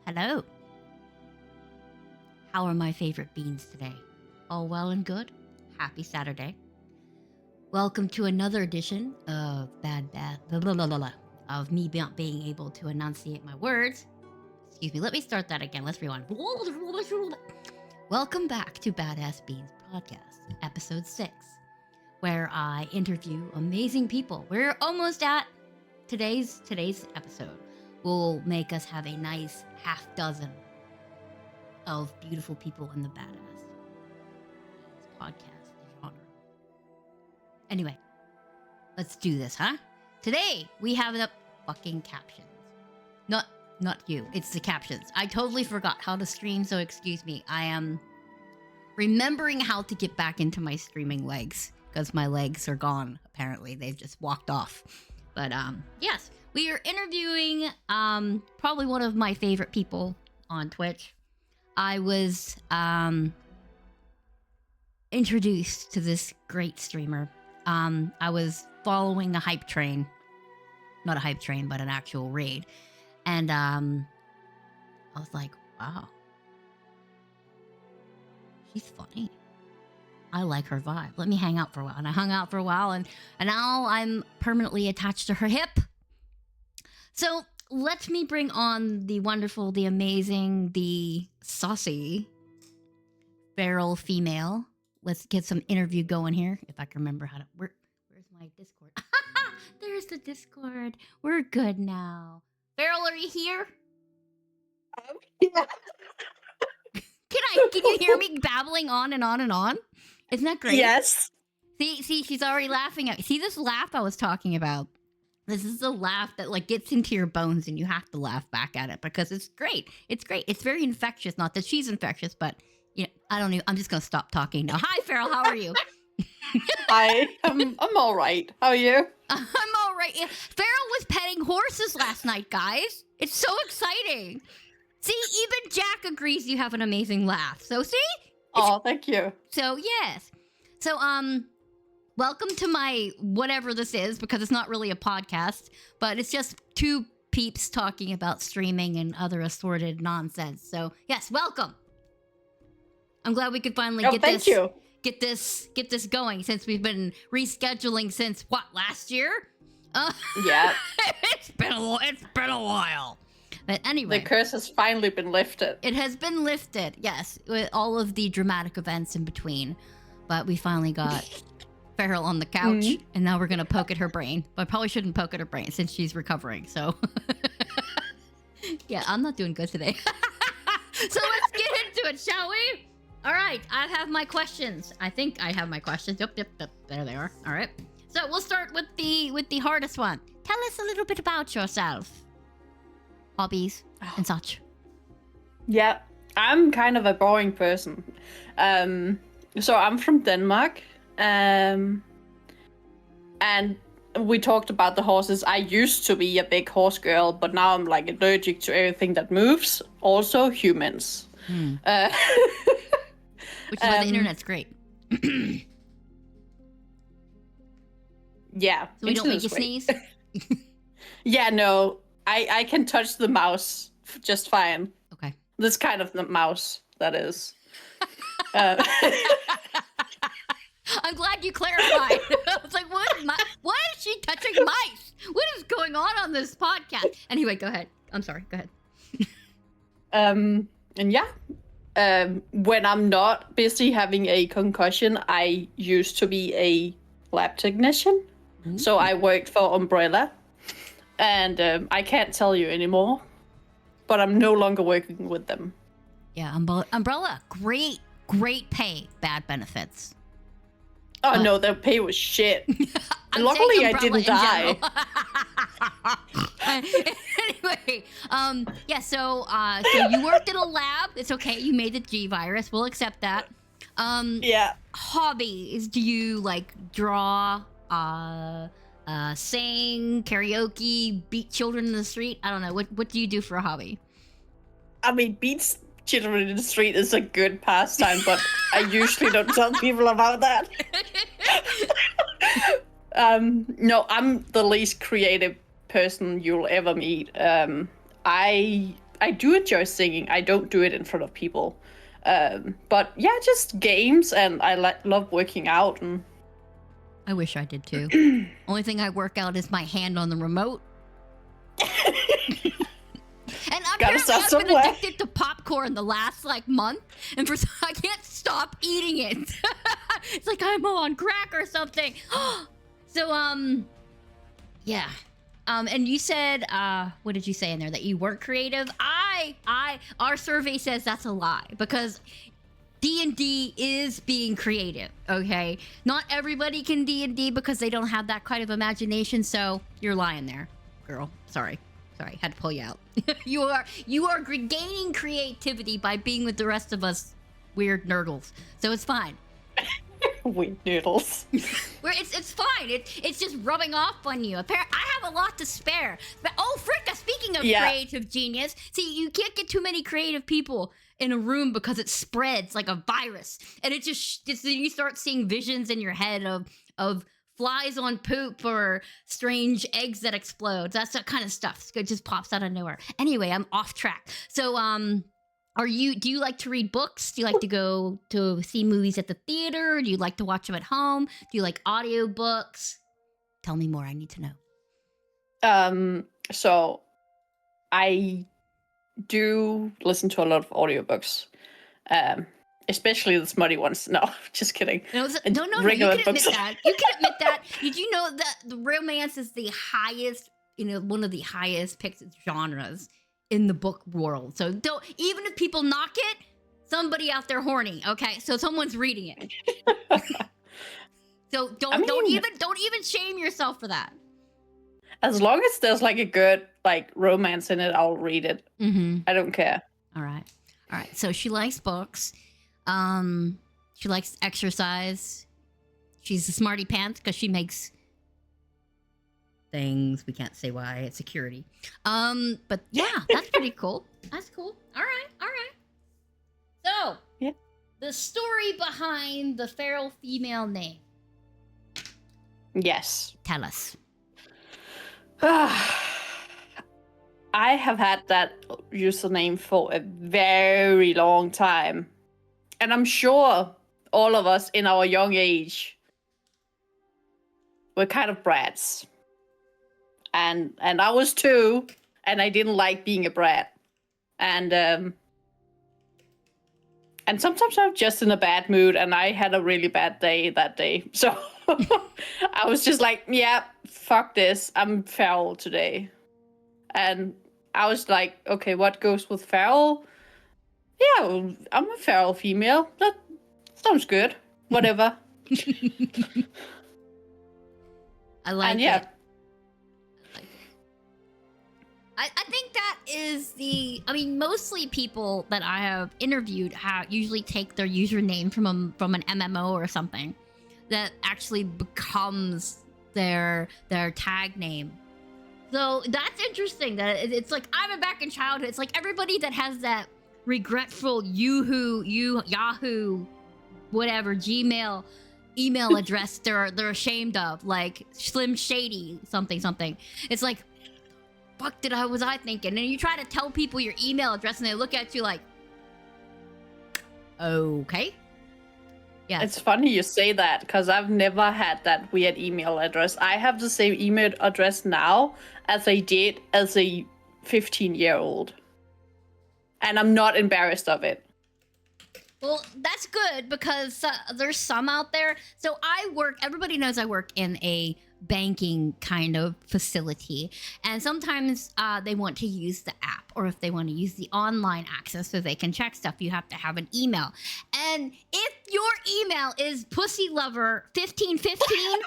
Hello. How are my favorite beans today? All well and good? Happy Saturday. Welcome to another edition of of me not being able to enunciate my words. Excuse me, let me start that again. Let's rewind. Welcome back to Badass Beans Podcast, episode 6, where I interview amazing people. We're almost at today's episode. Will make us have a nice half dozen of beautiful people in the Badass podcast genre. Anyway, let's do this, huh? Today we have the fucking captions. Not you. It's the captions. I totally forgot how to stream, so excuse me. I am remembering how to get back into my streaming legs because my legs are gone. Apparently, they've just walked off. But yes, we are interviewing probably one of my favorite people on Twitch. I was introduced to this great streamer. I was following a hype train. Not a hype train, but an actual raid. And I was like, wow. She's funny. I like her vibe. Let me hang out for a while. And I hung out for a while, and now I'm permanently attached to her hip. So let me bring on the wonderful, the amazing, the saucy feral female. Let's get some interview going here. If I can remember how to... Where's my Discord? There's the Discord. We're good now. Feral, are you here? Yeah. Can you hear me babbling on and on and on? Isn't that great? Yes. See, she's already laughing at me. See this laugh I was talking about? This is a laugh that like gets into your bones and you have to laugh back at it because it's great. It's great. It's very infectious. Not that she's infectious, but you know, I don't know. I'm just gonna stop talking now. Hi, Feral. How are you? Hi. I'm all right. How are you? I'm all right. Yeah, Feral was petting horses last night, guys. It's so exciting. See, even Jack agrees you have an amazing laugh. So see? Oh, thank you. So yes. So welcome to my whatever this is, because it's not really a podcast, but it's just two peeps talking about streaming and other assorted nonsense. So yes, welcome. I'm glad we could finally get this going, since we've been rescheduling since what, last year? Yeah. It's been a while. But anyway, The curse has finally been lifted. it has been lifted, yes, with all of the dramatic events in between. But we finally got Feral on the couch, and now we're going to poke at her brain. But I probably shouldn't poke at her brain since she's recovering, so... Yeah, I'm not doing good today. So let's get into it, shall we? All right, I have my questions. I think I have my questions. Yep, there they are. All right. So we'll start with the hardest one. Tell us a little bit about yourself. Hobbies and such. Yeah, I'm kind of a boring person. So I'm from Denmark. And we talked about the horses. I used to be a big horse girl, but now I'm like allergic to everything that moves. Also humans. Which is why the internet's great. Yeah. So we don't make you internet's great. sneeze? Yeah, no. I can touch the mouse just fine. Okay. This kind of the mouse, that is. I'm glad you clarified. I was like, why is she touching mice? What is going on this podcast? Anyway, go ahead. I'm sorry. Go ahead. And yeah, when I'm not busy having a concussion, I used to be a lab technician. So I worked for Umbrella. And I can't tell you anymore, but I'm no longer working with them. Yeah, Umbrella, great pay, bad benefits. Oh no, their pay was shit. I'm Luckily, saying I didn't die. Anyway, yeah. So you worked in a lab. It's okay. You made the G virus. We'll accept that. Yeah. Hobbies? Do you like draw? Sing, karaoke, beat children in the street? I don't know. What do you do for a hobby? I mean, beats children in the street is a good pastime, but I usually don't tell people about that. No, I'm the least creative person you'll ever meet. I I do enjoy singing. I don't do it in front of people. But yeah, just games, and I love working out. And I wish I did too. Only thing I work out is my hand on the remote. And apparently I've been addicted to popcorn the last like month, and I can't stop eating it. It's like I'm on crack or something. So yeah. And you said, what did you say in there? That you weren't creative? Our survey says that's a lie, because D&D is being creative, okay? Not everybody can D&D because they don't have that kind of imagination, so you're lying there, girl. Sorry, had to pull you out. you are gaining creativity by being with the rest of us weird nerdles, so it's fine. Weird noodles. It's fine. It's just rubbing off on you. Apparently, I have a lot to spare. But Fricka, speaking of creative genius, see, you can't get too many creative people in a room because it spreads like a virus, and you start seeing visions in your head of flies on poop or strange eggs that explode. That's that kind of stuff. It just pops out of nowhere. Anyway, I'm off track. So do you like to read books? Do you like to go to see movies at the theater? Do you like to watch them at home? Do you like audiobooks? Tell me more. I need to know. So I do listen to a lot of audiobooks. Especially the smutty ones. No, just kidding. No, you can admit that. You can admit that. Did you know that the romance is the highest, one of the highest picked genres in the book world? So even if people knock it, somebody out there horny. Okay, so someone's reading it. So don't even shame yourself for that. As long as there's like a good like romance in it, I'll read it. Mm-hmm. I don't care. All right. So she likes books. She likes exercise. She's a smarty pants because she makes things. We can't say why. It's security. But yeah, that's pretty cool. That's cool. All right. So, yeah. The story behind the feral female name. Yes. Tell us. I have had that username for a very long time. And I'm sure all of us in our young age were kind of brats. And I was too, and I didn't like being a brat. And sometimes I'm just in a bad mood, and I had a really bad day that day. So I was just like, yeah, fuck this. I'm feral today. And I was like, okay, what goes with feral? Yeah, I'm a feral female. That sounds good. Whatever. I like it. I think that is mostly people that I have interviewed usually take their username from an MMO or something that actually becomes their tag name. So that's interesting that it's like, I'm back in childhood. It's like everybody that has that regretful Yahoo, whatever, Gmail email address they're ashamed of, like Slim Shady something. It's like, fuck was I thinking? And you try to tell people your email address and they look at you like, okay. Yeah. It's funny you say that, because I've never had that weird email address. I have the same email address now as I did as a 15-year-old. And I'm not embarrassed of it. Well, that's good, because there's some out there. So everybody knows I work in a banking kind of facility. And sometimes they want to use the app, or if they want to use the online access so they can check stuff, you have to have an email. And if your email is pussylover1515,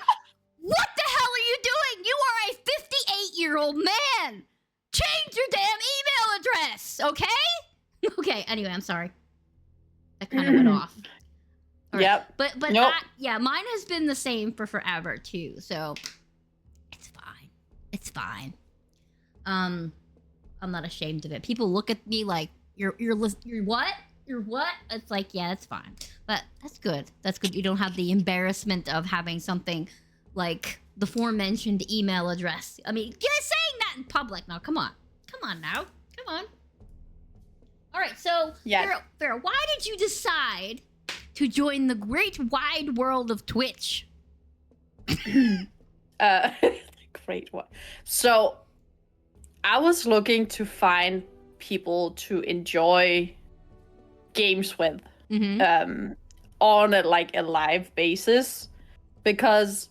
what the hell are you doing? You are a 58-year-old man. Change your damn email address, okay? Okay, anyway, I'm sorry. That kind of went off. Right. Yep. But nope. Mine has been the same for forever too. So it's fine. I'm not ashamed of it. People look at me like you're what? You're what? It's like, yeah, it's fine. But that's good. That's good. You don't have the embarrassment of having something like the aforementioned email address. I mean, you're saying that in public now. Come on now. Come on. All right, so Yeah. Farrah, why did you decide to join the great wide world of Twitch? Great one. So I was looking to find people to enjoy games with Mm-hmm. on a live basis, because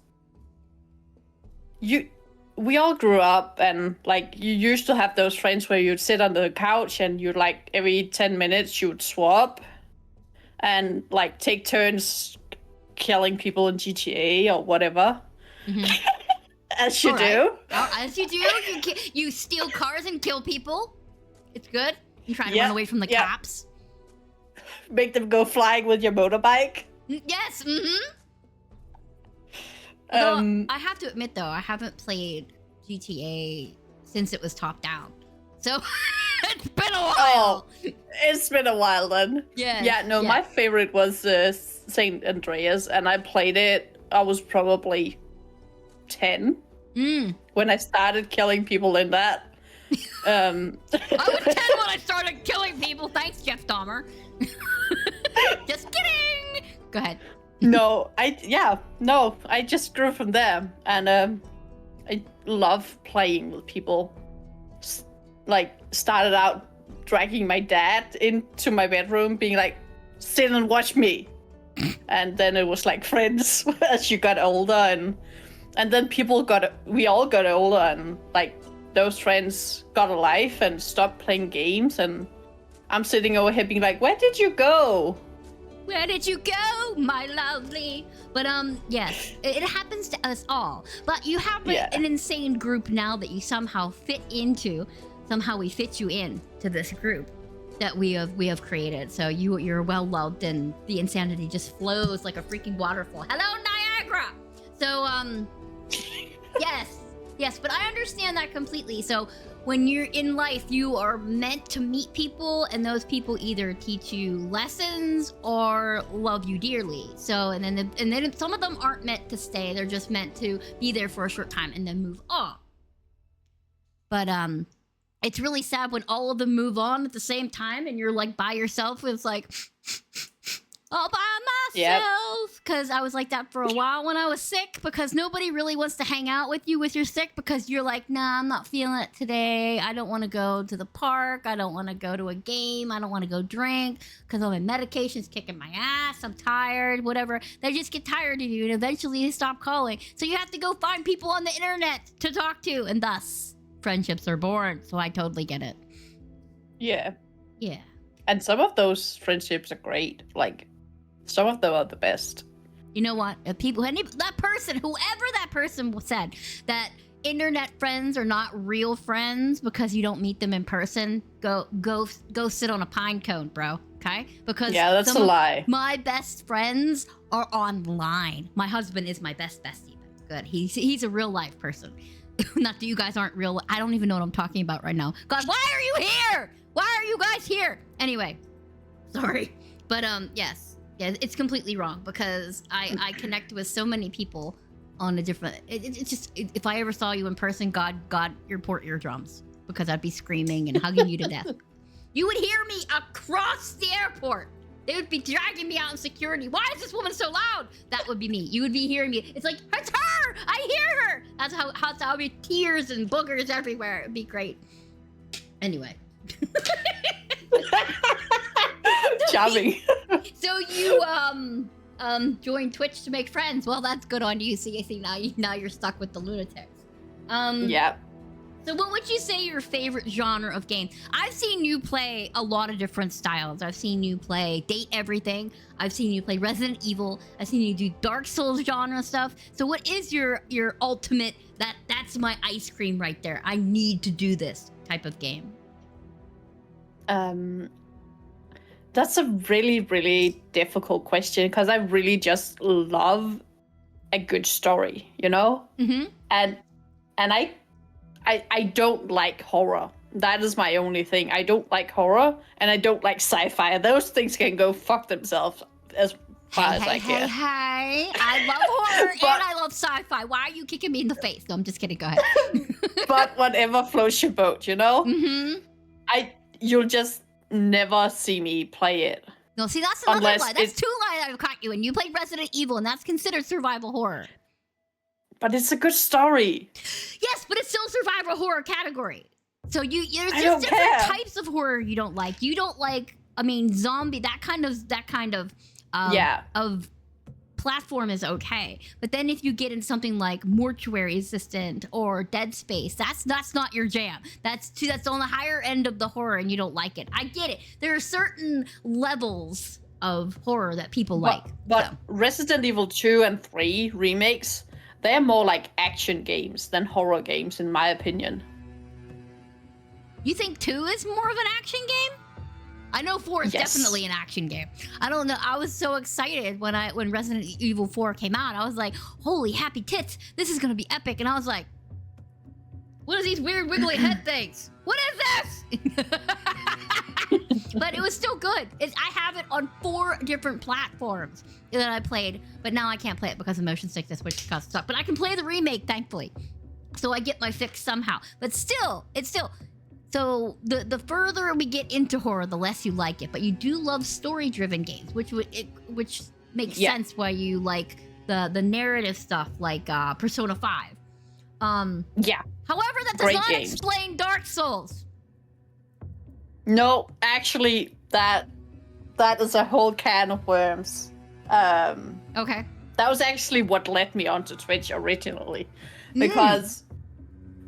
we all grew up and like you used to have those friends where you'd sit on the couch and you'd like every 10 minutes you'd swap and like take turns killing people in GTA or whatever. Mm-hmm. As you All right. do. As you do, you steal cars and kill people. It's good. You try to Yeah, run away from the yeah. cops. Make them go flying with your motorbike. Yes. Mm-hmm. I have to admit, though, I haven't played GTA since it was top down. So it's been a while. It's been a while then. Yeah. Yeah, no, my favorite was St. Andreas, and I played it. I was probably 10 when I started killing people in that. I was 10 when I started killing people. Thanks, Jeff Dahmer. Just kidding. Go ahead. I just grew from there, and I love playing with people. Like, started out dragging my dad into my bedroom, being like, sit and watch me. And then it was like friends as you got older, and then we all got older, and like those friends got a life and stopped playing games, and I'm sitting over here being like, where did you go? Where did you go, my lovely? But yes, it happens to us all. But you have an insane group now that you somehow fit into. Somehow we fit you in to this group that we have created. So you're well loved, and the insanity just flows like a freaking waterfall. Hello, Niagara. So yes, but I understand that completely. So when you're in life, you are meant to meet people, and those people either teach you lessons or love you dearly. So and then some of them aren't meant to stay; they're just meant to be there for a short time and then move on. But it's really sad when all of them move on at the same time, and you're like by yourself. It's like all by myself, because I was like that for a while when I was sick, because nobody really wants to hang out with you with you're sick, because you're like, nah, I'm not feeling it today. I don't want to go to the park. I don't want to go to a game. I don't want to go drink because all my medication's kicking my ass. I'm tired, whatever. They just get tired of you, and eventually they stop calling. So you have to go find people on the internet to talk to, and thus friendships are born. So I totally get it. Yeah. Yeah. And some of those friendships are great. Like, some of them are the best. You know what? Whoever that person said that internet friends are not real friends because you don't meet them in person, go sit on a pine cone, bro. Okay? Because that's a lie. My best friends are online. My husband is my bestie. Good. He's a real life person. Not that you guys aren't real. I don't even know what I'm talking about right now. God, why are you here? Why are you guys here? Anyway, sorry, but yes. Yeah, it's completely wrong, because I connect with so many people on a different. It's just if I ever saw you in person, God, your poor eardrums, because I'd be screaming and hugging you to death. You would hear me across the airport. They would be dragging me out in security. Why is this woman so loud? That would be me. You would be hearing me. It's like, it's her! I hear her! That's how it would be, tears and boogers everywhere. It'd be great. Anyway. Charming. So you joined Twitch to make friends. Well, that's good on you. See, now you're stuck with the lunatics. Yeah. So what would you say your favorite genre of game? I've seen you play a lot of different styles. I've seen you play Date Everything. I've seen you play Resident Evil. I've seen you do Dark Souls genre stuff. So what is your ultimate, that's my ice cream right there, I need to do this type of game? That's a really, really difficult question, because I really just love a good story, you know? Mm-hmm. And I don't like horror. That is my only thing. I don't like horror, and I don't like sci-fi. Those things can go fuck themselves as far as I can. Hey, I love horror and I love sci-fi. Why are you kicking me in the face? No, I'm just kidding. Go ahead. But whatever floats your boat, you know? Mm-hmm. You'll just never see me play it. No, see, that's another Unless lie. That's it's- 2 lies I've caught you. And you played Resident Evil, and that's considered survival horror. But it's a good story. Yes, but it's still survival horror category. So there's I just don't different care. types of horror you don't like. You don't like, I mean, zombie. That kind of Yeah. of platform is okay. But then if you get in something like Mortuary Assistant or Dead Space, that's not your jam. That's on the higher end of the horror, and you don't like it. I get it. There are certain levels of horror that people like. But so. Resident Evil 2 and 3 remakes, they're more like action games than horror games, in my opinion. You think 2 is more of an action game? I know 4 is Yes. definitely an action game. I don't know. I was so excited when Resident Evil 4 came out. I was like, holy happy tits. This is going to be epic. And I was like, what are these weird wiggly head things? What is this? But it was still good. I have it on 4 different platforms that I played. But now I can't play it because of motion sickness, which got stuck. But I can play the remake, thankfully. So I get my fix somehow. But still, it's still... So the further we get into horror, the less you like it. But you do love story-driven games, which makes sense why you like the narrative stuff like Persona 5. Yeah. However, that does Great not games. explain Dark Souls. No, actually, that is a whole can of worms. Okay. That was actually what led me onto Twitch originally, because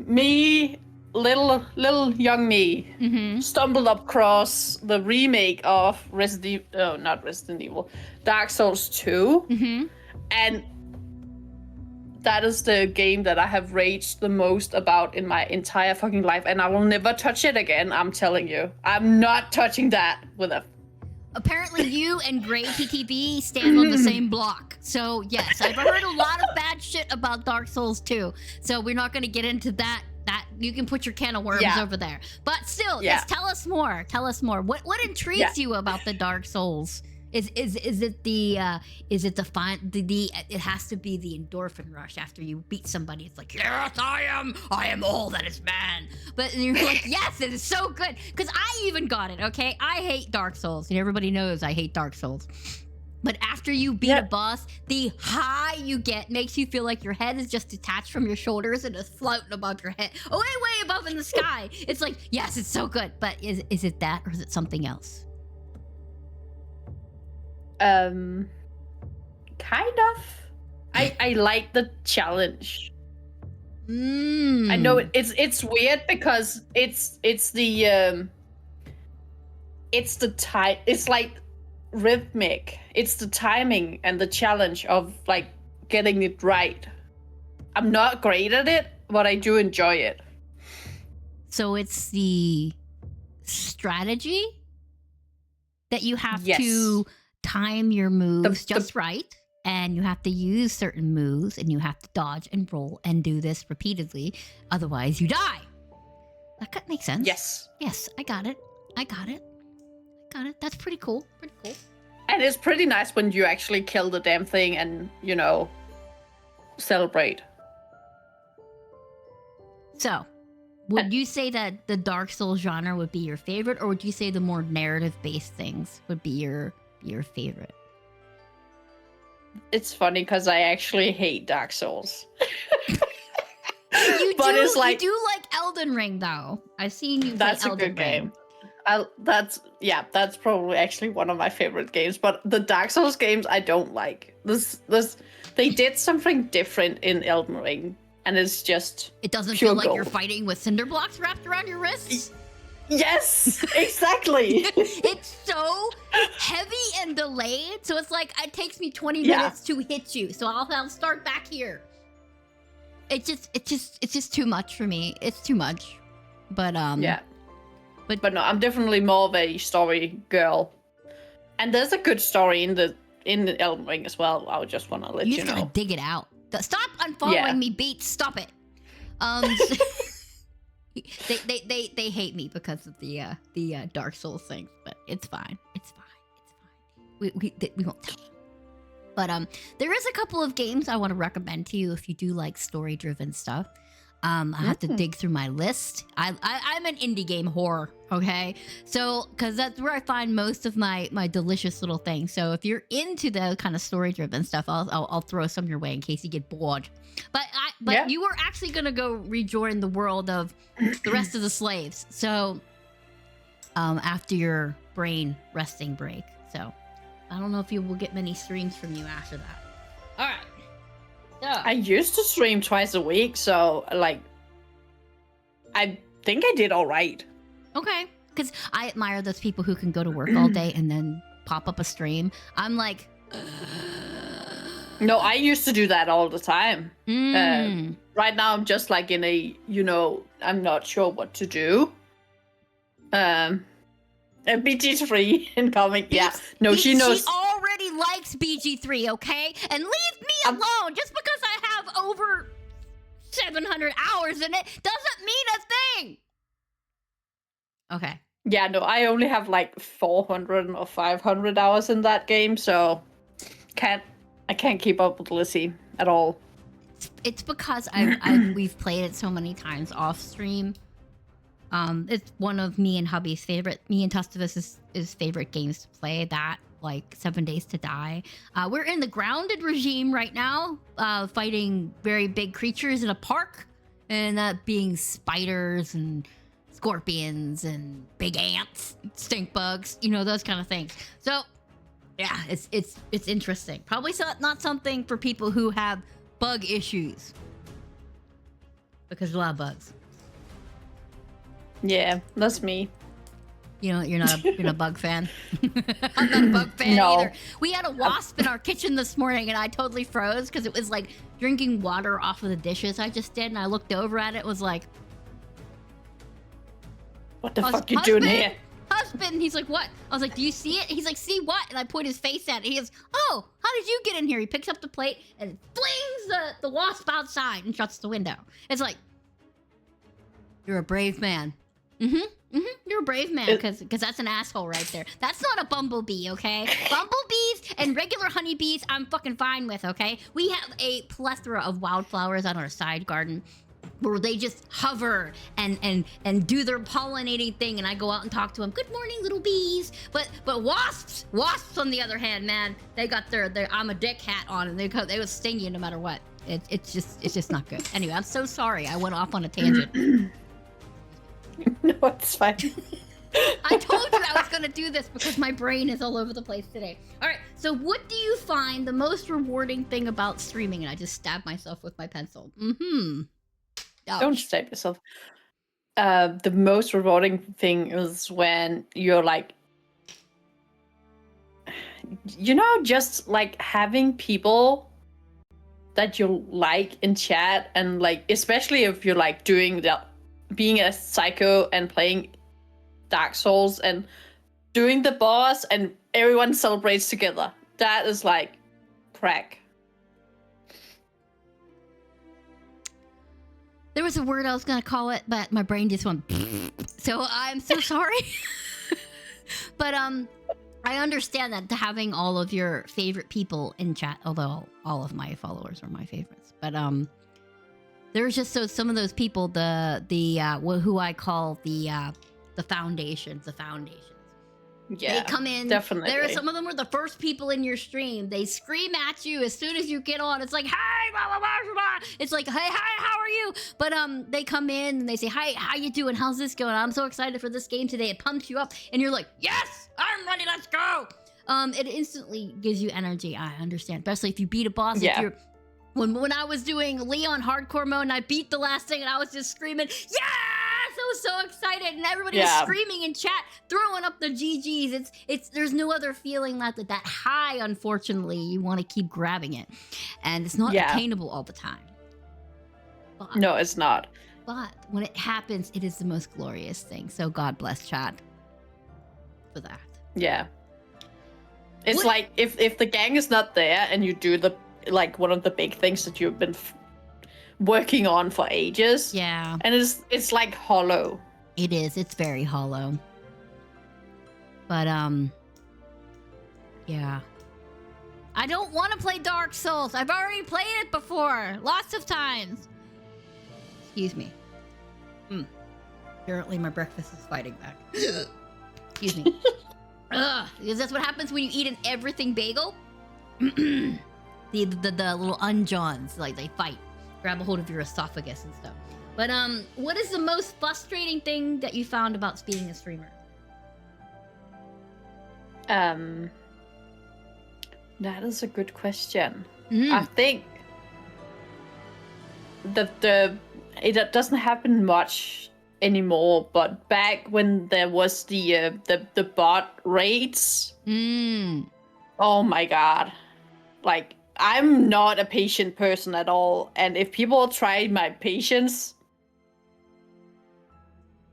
me, little young me, Mm-hmm. stumbled across the remake of not Resident Evil, Dark Souls 2, Mm-hmm. and that is the game that I have raged the most about in my entire fucking life, and I will never touch it again. I'm telling you, I'm not touching that with a. Apparently, you and Grey TTV stand on the same block. So yes, I've heard a lot of bad shit about Dark Souls 2. So we're not going to get into that. That you can put your can of worms over there. But still, yes, tell us more. Tell us more. What intrigues you about the Dark Souls? Is it the it has to be the endorphin rush after you beat somebody. It's like, yes, I am all that is man. But you're like, yes, it is so good. Because I even got it, okay? I hate Dark Souls. And everybody knows I hate Dark Souls. But after you beat a boss, the high you get makes you feel like your head is just detached from your shoulders and is floating above your head. Oh, way above in the sky. It's like, yes, it's so good. But is it that or is it something else? Kind of. I like the challenge. I know it's weird because it's the time. It's like rhythmic. It's the timing and the challenge of like getting it right. I'm not great at it, but I do enjoy it. So it's the strategy that you have to time your moves just right, and you have to use certain moves, and you have to dodge and roll and do this repeatedly, otherwise you die. That makes sense. Yes, I got it. That's pretty cool. And it's pretty nice when you actually kill the damn thing and, celebrate. So, would you say that the Dark Souls genre would be your favorite, or would you say the more narrative-based things would be your favorite? It's funny because I actually hate Dark Souls. You But do it's like like Elden Ring, though. I've seen you play that's a Elden good Ring. game. That's probably actually one of my favorite games. But the Dark Souls games I don't like. They did something different in Elden Ring, and it's just It doesn't pure feel like gold. you're fighting with cinder blocks wrapped around your wrists. Yes, exactly. It's so heavy and delayed, so it's like it takes me 20 minutes to hit you. So I'll start back here. It's just too much for me. It's too much. But But no, I'm definitely more of a story girl. And there's a good story in the Elden Ring as well. I would just want to let you just know. gotta dig it out. Stop unfollowing me, Beats. Stop it. They hate me because of the Dark Souls things, but it's fine. We won't tell them. But there is a couple of games I want to recommend to you if you do like story-driven stuff. I have to dig through my list. I'm an indie game whore, okay? So, because that's where I find most of my delicious little things. So if you're into the kind of story-driven stuff, I'll throw some your way in case you get bored. But you were actually gonna go rejoin the world of the rest of the slaves. So, after your brain resting break. So, I don't know if you will get many streams from you after that. All right. So, I used to stream twice a week, so like, I think I did all right. okay, because I admire those people who can go to work all day and then pop up a stream. I'm like, No, I used to do that all the time. Right now, I'm just like in a, I'm not sure what to do. BG3 incoming. Yeah, no, she knows. She already likes BG3, okay? And leave me alone. Just because I have over 700 hours in it doesn't mean a thing. Okay. Yeah, no, I only have like 400 or 500 hours in that game, so I can't keep up with Lizzie at all. It's because we've played it so many times off stream. It's one of me and hubby's favorite. Me and Tustavus' favorite games to play. That like 7 Days to Die. We're in the grounded regime right now, fighting very big creatures in a park, and that being spiders and scorpions and big ants, stink bugs, those kind of things. So yeah, it's interesting. Probably not something for people who have bug issues, because there's a lot of bugs. Yeah, that's me. You're not a bug fan. I'm not a bug fan either. We had a wasp in our kitchen this morning, and I totally froze because it was like drinking water off of the dishes I just did, and I looked over at it, was like, "What the fuck you doing here?" Husband, he's like, "What?" I was like, "Do you see it?" He's like, "See what?" And I point his face at it. He goes, "Oh, how did you get in here?" He picks up the plate and flings the wasp outside and shuts the window. It's like, you're a brave man. You're a brave man, because that's an asshole right there. That's not a bumblebee, okay? Bumblebees and regular honeybees, I'm fucking fine with, okay? We have a plethora of wildflowers on our side garden where they just hover and do their pollinating thing, and I go out and talk to them. Good morning, little bees. But wasps on the other hand, man, they got their I'm a dick hat on, and they would sting you no matter what. It's just not good. Anyway, I'm so sorry. I went off on a tangent. No, it's fine. I told you I was going to do this because my brain is all over the place today. All right, so what do you find the most rewarding thing about streaming? And I just stabbed myself with my pencil. Ouch. Don't stab yourself. The most rewarding thing is when you're like, just like having people that you like in chat, and like, especially if you're like being a psycho and playing Dark Souls and doing the boss, and everyone celebrates together. That is like crack. There was a word I was going to call it, but my brain just went so I'm so sorry. But I understand that, having all of your favorite people in chat, although all of my followers are my favorites. But there's just some of those people, who I call the foundations. Yeah, they come in. Definitely. There are some of them are the first people in your stream. They scream at you as soon as you get on. It's like, "Hey, blah, blah, blah, blah." It's like, "Hey, hi, how are you?" But they come in and they say, "Hi, how you doing? How's this going? I'm so excited for this game today." It pumps you up, and you're like, "Yes, I'm ready. Let's go." It instantly gives you energy. I understand, especially if you beat a boss. Yeah. If you're when I was doing Leon hardcore mode and I beat the last thing and I was just screaming, "Yes!" I was so excited, and everybody was screaming in chat, throwing up the GGs. It's there's no other feeling like that high. Unfortunately, you want to keep grabbing it, and it's not attainable all the time. But, no, it's not. But when it happens, it is the most glorious thing. So God bless chat for that. Yeah. It's like if the gang is not there and you do one of the big things that you've been working on for ages. Yeah. And it's like hollow. It is. It's very hollow. But yeah. I don't want to play Dark Souls. I've already played it before, lots of times. Excuse me. Apparently my breakfast is fighting back. Excuse me. Ugh, because that's what happens when you eat an everything bagel. the little unjohns, like they fight, grab a hold of your esophagus and stuff. But what is the most frustrating thing that you found about being a streamer? That is a good question. Mm. I think it doesn't happen much anymore, but back when there was the bot raids, oh my god. Like, I'm not a patient person at all, and if people try my patience,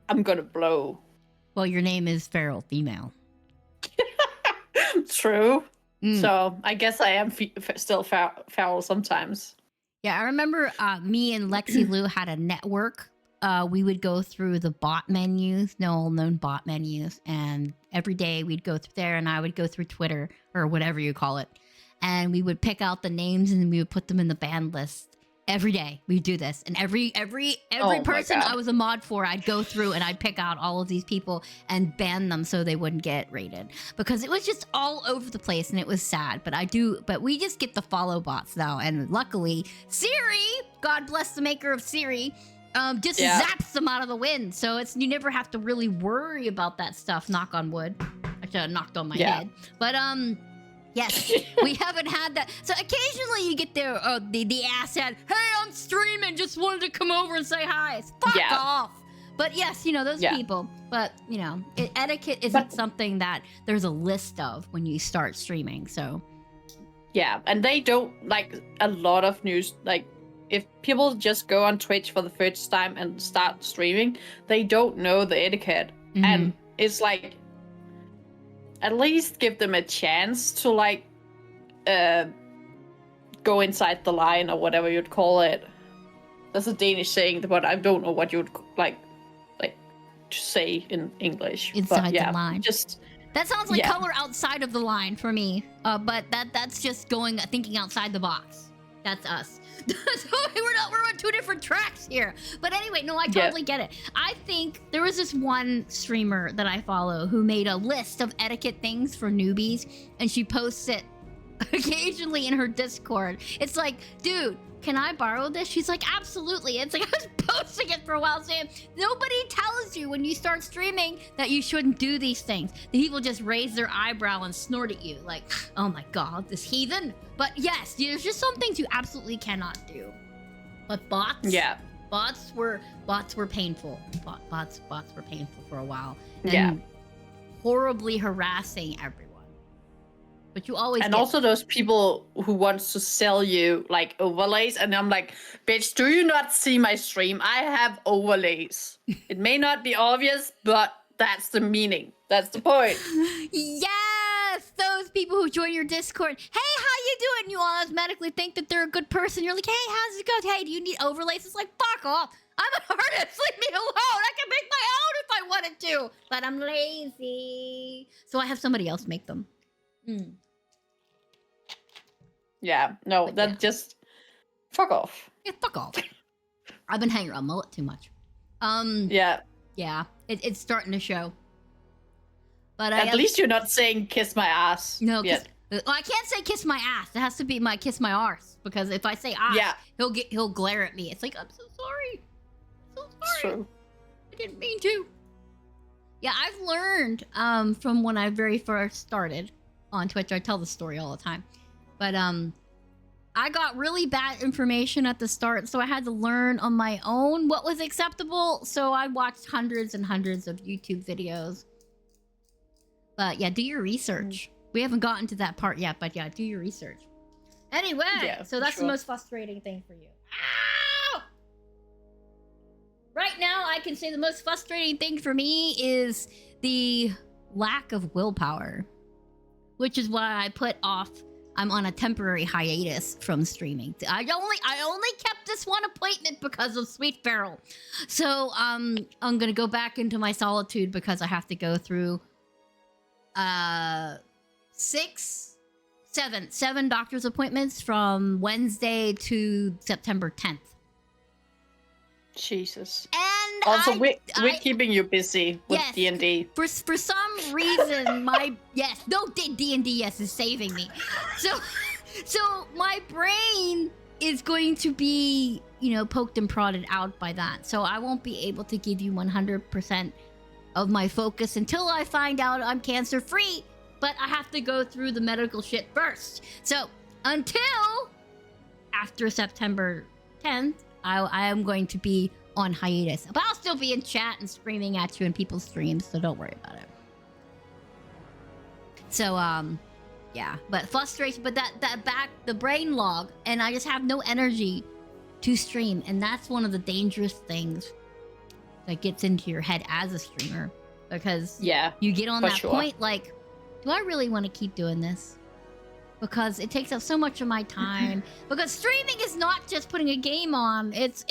I'm gonna blow. Well, your name is Feral Female. True. So I guess I am still foul sometimes. Yeah, I remember me and Lexi Lou had a network. We would go through the bot menus, known bot menus, and every day we'd go through there, and I would go through Twitter or whatever you call it, and we would pick out the names and we would put them in the ban list. Every day we'd do this, and every person I was a mod for, I'd go through and I'd pick out all of these people and ban them so they wouldn't get raided, because it was just all over the place and it was sad. But we just get the follow bots now, and luckily Siri, God bless the maker of Siri, just zaps them out of the wind, so you never have to really worry about that stuff. Knock on wood. I should have knocked on my head, but yes, we haven't had that. So occasionally you get the asshat, hey, I'm streaming, just wanted to come over and say hi. Fuck off. But yes, those people. But, etiquette isn't something that there's a list of when you start streaming, so. Yeah, and they don't, like, a lot of news, like, if people just go on Twitch for the first time and start streaming, they don't know the etiquette. Mm-hmm. And it's like, at least give them a chance to, like, go inside the line or whatever you'd call it. That's a Danish saying, but I don't know what you'd like to say in English. Inside the line. That sounds like color outside of the line for me. But that's just thinking outside the box. That's us. So we're on two different tracks here. But anyway, no, I totally get it. I think there was this one streamer that I follow who made a list of etiquette things for newbies, and she posts it occasionally in her Discord. It's like, dude, can I borrow this? She's like, absolutely. It's like, I was posting it for a while saying, nobody tells you when you start streaming that you shouldn't do these things. The people just raise their eyebrow and snort at you like, oh my god, this heathen. But yes, there's just some things you absolutely cannot do. But bots, bots were painful. Bots were painful for a while. And horribly harassing everyone. But you always also those people who wants to sell you like overlays, and I'm like, bitch, do you not see my stream? I have overlays. It may not be obvious, but that's the meaning. That's the point. Yes, those people who join your Discord. Hey, how you doing? You automatically think that they're a good person. You're like, hey, how's it going? Hey, do you need overlays? It's like, fuck off. I'm an artist. Leave me alone. I can make my own if I wanted to, but I'm lazy, so I have somebody else make them. Yeah, no, just fuck off. Yeah, fuck off. I've been hanging around mullet too much. Yeah, it's starting to show. But at least you're not saying kiss my ass. No, I can't say kiss my ass. It has to be my kiss my arse, because if I say ass, he'll glare at me. It's like, I'm so sorry. I'm so sorry. It's true. I didn't mean to. Yeah, I've learned from when I very first started on Twitch. I tell the story all the time. But I got really bad information at the start, so I had to learn on my own what was acceptable. So I watched hundreds and hundreds of YouTube videos. But yeah, do your research. We haven't gotten to that part yet, but yeah, do your research. Anyway, so that's the most frustrating thing for you. Ow! Right now, I can say the most frustrating thing for me is the lack of willpower, which is why I put off. I'm on a temporary hiatus from streaming. I only kept this one appointment because of Sweet Feral. So I'm gonna go back into my solitude because I have to go through seven doctor's appointments from Wednesday to September 10th. Jesus. And Also, we're I- keeping you busy with Yes. D&D. for some reason my D&D yes is saving me. So my brain is going to be, poked and prodded out by that. So I won't be able to give you 100% of my focus until I find out I'm cancer free. But I have to go through the medical shit first. So until after September 10th, I am going to be on hiatus. But I'll still be in chat and screaming at you in people's streams, so don't worry about it. So, yeah. But frustration, but the brain log, and I just have no energy to stream. And that's one of the dangerous things that gets into your head as a streamer. Because Yeah. you get on for that sure. point like, do I really want to keep doing this? Because it takes up so much of my time. Because streaming is not just putting a game on. It's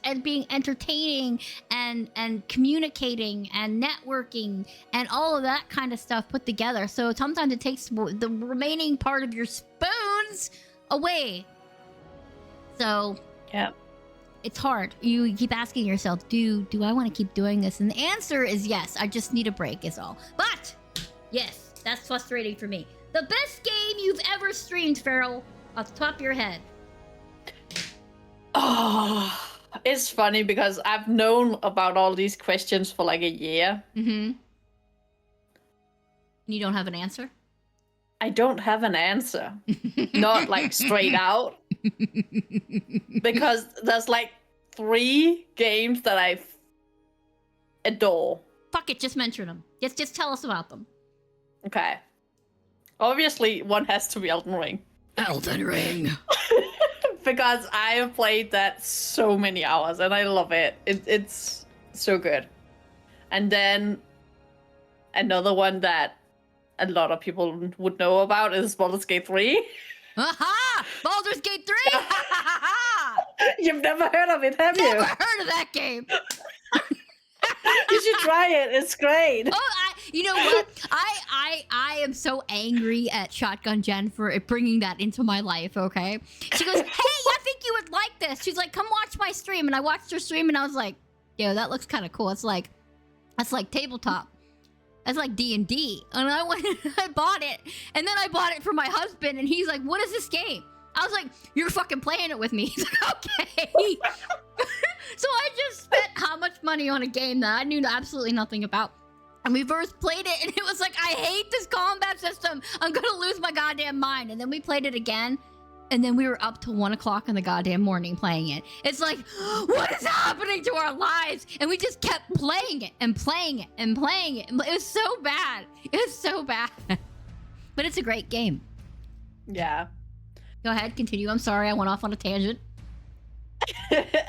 and being entertaining and communicating and networking and all of that kind of stuff put together. So sometimes it takes the remaining part of your spoons away. So Yeah. it's hard. You keep asking yourself, do I want to keep doing this? And the answer is yes. I just need a break is all. But yes, that's frustrating for me. The best game you've ever streamed, Farrell, off the top of your head. Oh, it's funny because I've known about all these questions for like a year. Mm-hmm. You don't have an answer? I don't have an answer. Not like straight out. Because there's like 3 games that I adore. Fuck it, just mention them. Just tell us about them. Okay. Obviously, one has to be Elden Ring. Elden Ring. Because I have played that so many hours and I love it. It's so good. And then another one that a lot of people would know about is Baldur's Gate 3. Aha! Baldur's Gate 3! You've never heard of it, have you? Never heard of that game. You should try it. It's great. Oh, you know what? I am so angry at Shotgun Jen for bringing that into my life, okay? She goes, hey, I think you would like this. She's like, come watch my stream. And I watched her stream and I was like, yo, that looks kind of cool. That's like tabletop. That's like D&D. And I went and I bought it. And then I bought it for my husband and he's like, what is this game? I was like, you're fucking playing it with me. He's like, okay. So I just spent how much money on a game that I knew absolutely nothing about. And we first played it and it was like, I hate this combat system. I'm gonna lose my goddamn mind. And then we played it again. And then we were up till 1 o'clock in the goddamn morning playing it. It's like, what is happening to our lives? And we just kept playing it and playing it and playing it. It was so bad. It was so bad. But it's a great game. Yeah. Go ahead, continue. I'm sorry, I went off on a tangent.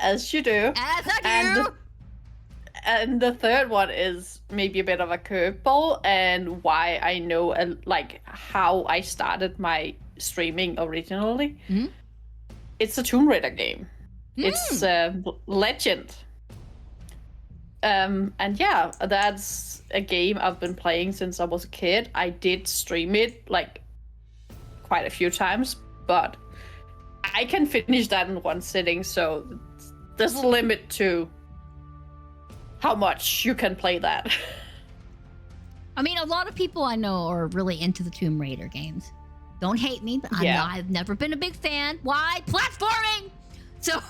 As you do. As I do. And the third one is maybe a bit of a curveball and why I know like how I started my streaming originally. Mhm. It's a Tomb Raider game. It's Legend. And yeah, that's a game I've been playing since I was a kid. I did stream it like quite a few times, but I can finish that in one sitting, so there's a limit to how much you can play that. I mean, a lot of people I know are really into the Tomb Raider games. Don't hate me, but Yeah. I've never been a big fan. Why? Platforming! So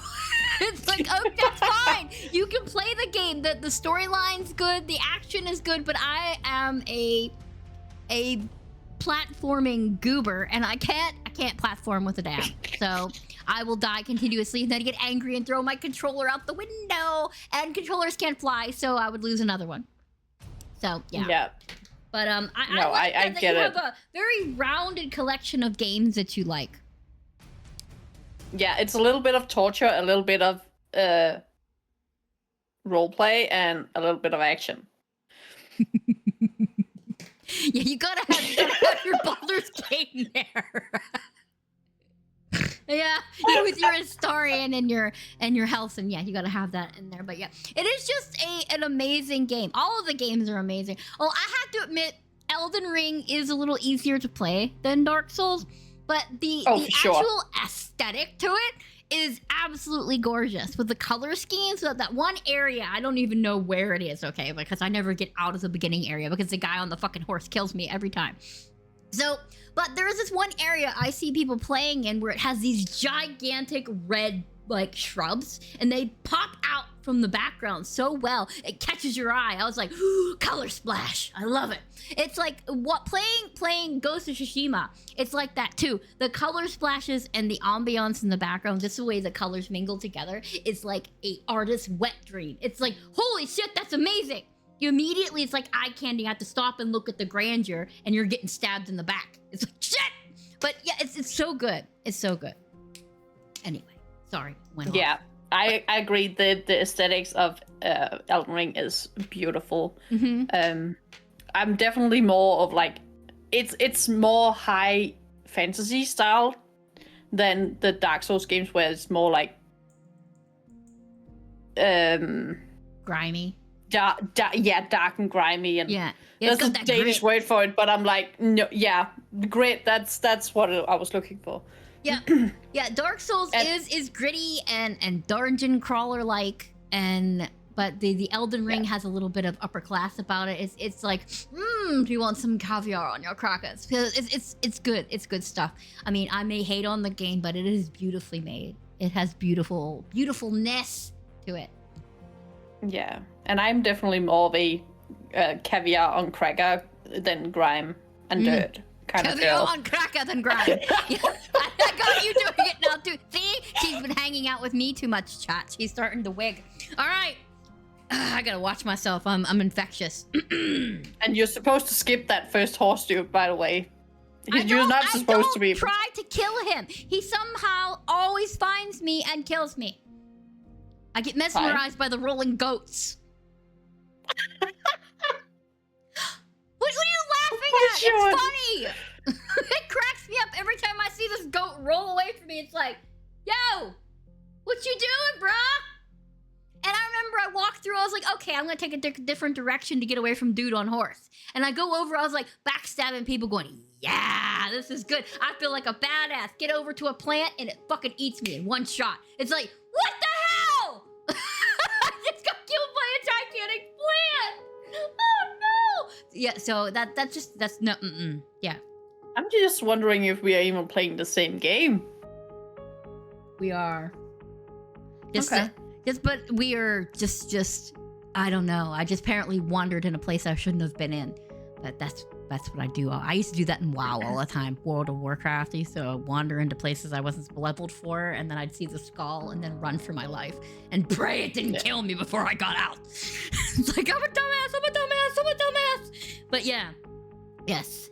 it's like, oh, that's fine. You can play the game. The storyline's good, the action is good, but I am a platforming goober, and I can't platform with a dab. So I will die continuously and then get angry and throw my controller out the window. And controllers can't fly, so I would lose another one. So yeah. Yeah. But No, I like I that get you it. have a very rounded collection of games that you like. Yeah, it's a little bit of torture, a little bit of roleplay, and a little bit of action. Yeah, you gotta have your Baldur's Gate in there. Yeah, with your historian and your health, and yeah, you gotta have that in there. But yeah, it is just an amazing game. All of the games are amazing. Oh, I have to admit, Elden Ring is a little easier to play than Dark Souls, but the for sure. actual aesthetic to it is absolutely gorgeous with the color schemes. So that one area, I don't even know where it is, okay? Because I never get out of the beginning area because the guy on the fucking horse kills me every time. So, but there is this one area I see people playing in where it has these gigantic red, like, shrubs, and they pop out from the background so well, it catches your eye. I was like, ooh, color splash. I love it. It's like what playing Ghost of Tsushima. It's like that too. The color splashes and the ambiance in the background, just the way the colors mingle together, is like a artist's wet dream. It's like, holy shit, that's amazing. You immediately, it's like eye candy. You have to stop and look at the grandeur, and you're getting stabbed in the back. It's like shit. But yeah, it's so good. It's so good. Anyway, sorry. Went off. Yeah, I agree. The aesthetics of Elden Ring is beautiful. I'm definitely more of like, it's more high fantasy style than the Dark Souls games, where it's more like grimy. Dark and grimy, and Yeah, there's a Danish word for it, but I'm like, no, yeah, grit. That's what I was looking for. Yeah, yeah. Dark Souls is gritty and dungeon crawler like, but the Elden Ring has a little bit of upper class about it. It's like, do you want some caviar on your crackers? Because it's good. It's good stuff. I mean, I may hate on the game, but it is beautifully made. It has beautifulness to it. Yeah, and I'm definitely more of a caviar on cracker than grime and dirt kind of girl. Caviar on cracker than grime. Yeah, I got you doing it now too. See, she's been hanging out with me too much, chat. She's starting to wig. All right, I gotta watch myself. I'm infectious. And you're supposed to skip that first horse dude, by the way. You're not supposed to be. Try to kill him. He somehow always finds me and kills me. I get mesmerized by the rolling goats. What are you laughing at? It's funny. It cracks me up every time I see this goat roll away from me. It's like, yo, what you doing, bruh? And I remember I walked through, I was like, okay, I'm gonna take a different direction to get away from dude on horse. And I go over, I was like, backstabbing people going, yeah, this is good. I feel like a badass. Get over to a plant and it fucking eats me in one shot. It's like, what the hell? I just got killed by a gigantic plant. Oh no. Yeah, so that's no, yeah. I'm just wondering if we are even playing the same game. We are. Okay. But we are just I don't know. I just apparently wandered in a place I shouldn't have been in. But that's what I do. I used to do that in WoW all the time. World of Warcraft. I used to wander into places I wasn't leveled for, and then I'd see the skull and then run for my life and pray it didn't kill me before I got out. It's like, I'm a dumbass. But yeah. Yes.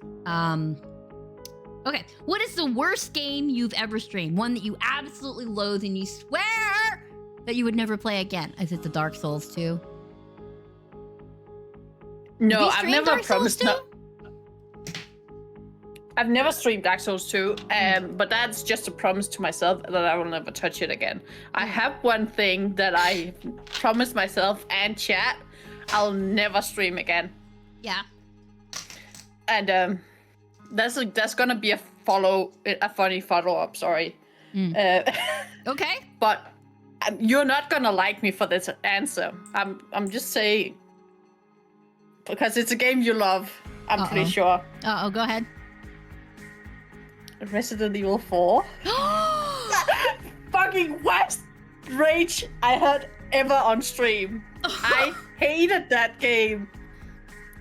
Okay. What is the worst game you've ever streamed? One that you absolutely loathe and you swear that you would never play again? Is it the Dark Souls 2? No, I've never promised. No, I've never streamed Dark Souls 2, but that's just a promise to myself that I will never touch it again. I have one thing that I promised myself and chat: I'll never stream again. Yeah. And that's gonna be a funny follow-up. Sorry. Okay. But you're not gonna like me for this answer. I'm just saying, because it's a game you love. I'm pretty sure. Go ahead. Resident Evil 4. Fucking worst rage I had ever on stream. I hated that game.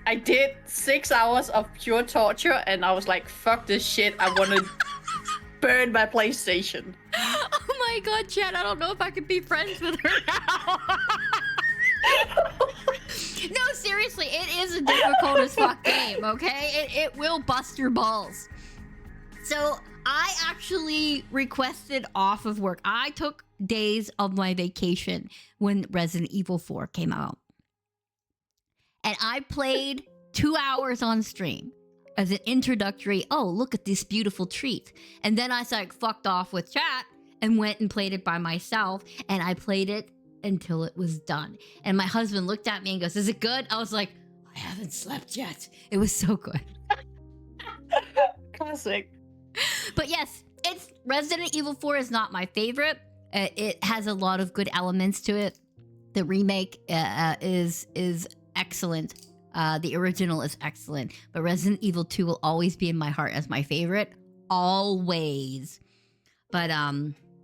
I did 6 hours of pure torture, and I was like, fuck this shit. I want to burn my PlayStation. Oh my god, Chad, I don't know if I could be friends with her now. No, seriously, it is a difficult as fuck game, okay? It will bust your balls. So, I actually requested off of work. I took days of my vacation when Resident Evil 4 came out. And I played 2 hours on stream as an introductory, oh, look at this beautiful treat. And then I fucked off with chat and went and played it by myself. And I played it until it was done. And my husband looked at me and goes, is it good? I was like, I haven't slept yet. It was so good. Classic. But yes, it's Resident Evil 4 is not my favorite. It has a lot of good elements to it. The remake is excellent. The original is excellent, but Resident Evil 2 will always be in my heart as my favorite, always. But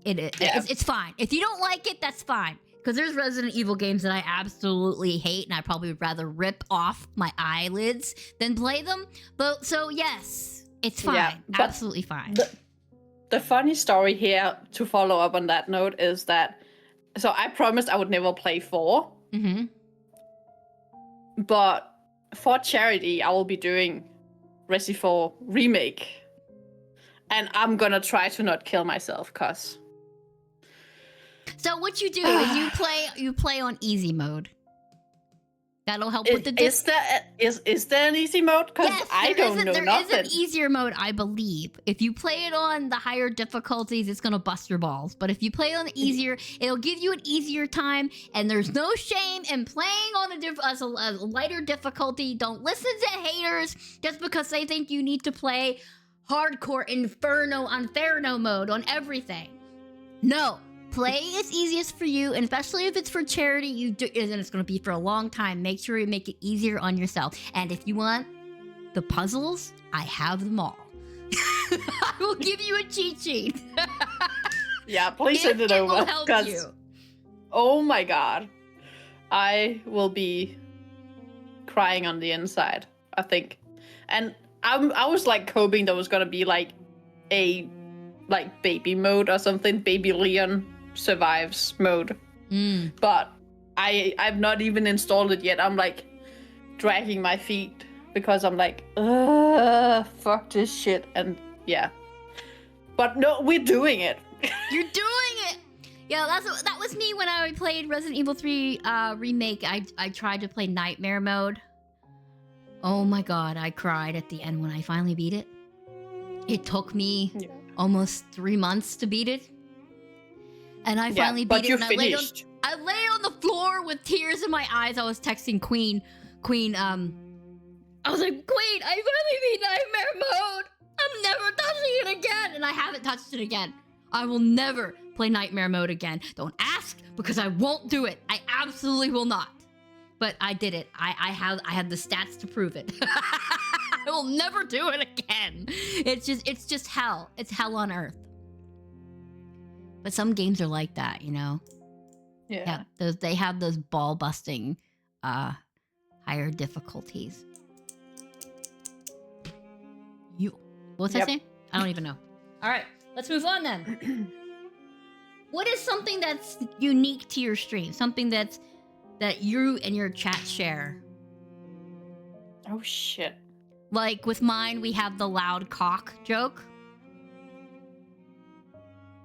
it's fine. If you don't like it, that's fine. Because there's Resident Evil games that I absolutely hate, and I probably would rather rip off my eyelids than play them. But so yes, it's fine. Yeah, Absolutely fine. The funny story here, to follow up on that note, is that so I promised I would never play 4, Mm-hmm. but for charity, I will be doing Resi 4 remake, and I'm gonna try to not kill myself, cause. So what you do is you play on easy mode. That'll help with the Is there an easy mode? Because yes, I don't know there nothing. is an easier mode, I believe. If you play it on the higher difficulties, it's gonna bust your balls. But if you play on the easier, it'll give you an easier time. And there's no shame in playing on a lighter difficulty. Don't listen to haters just because they think you need to play hardcore Inferno mode on everything. No. Play as easiest for you, and especially if it's for charity, and it's going to be for a long time. Make sure you make it easier on yourself. And if you want the puzzles, I have them all. I will give you a cheat sheet. Yeah, please send it over. Will help you. Oh my god, I will be crying on the inside, I think. And I was like hoping there was gonna be like a baby mode or something, baby Leon survives mode. But I've not even installed it yet. I'm like dragging my feet because I'm like, fuck this shit. And yeah, but no, we're doing it. You're doing it. Yeah, that was me when I played Resident Evil 3 remake. I tried to play Nightmare mode. Oh my god, I cried at the end when I finally beat it. It took me almost 3 months to beat it. And I finally beat it. You and finished. I lay on the floor with tears in my eyes. I was texting Queen, I was like, Queen, I finally beat Nightmare mode. I'm never touching it again. And I haven't touched it again. I will never play Nightmare mode again. Don't ask, because I won't do it. I absolutely will not. But I did it. I had the stats to prove it. I will never do it again. It's just hell. It's hell on earth. But some games are like that, you know? Yeah. They have those ball busting higher difficulties. What's that saying? I don't even know. All right, let's move on then. What is something that's unique to your stream? Something that you and your chat share? Oh shit. Like with mine, we have the loud cock joke.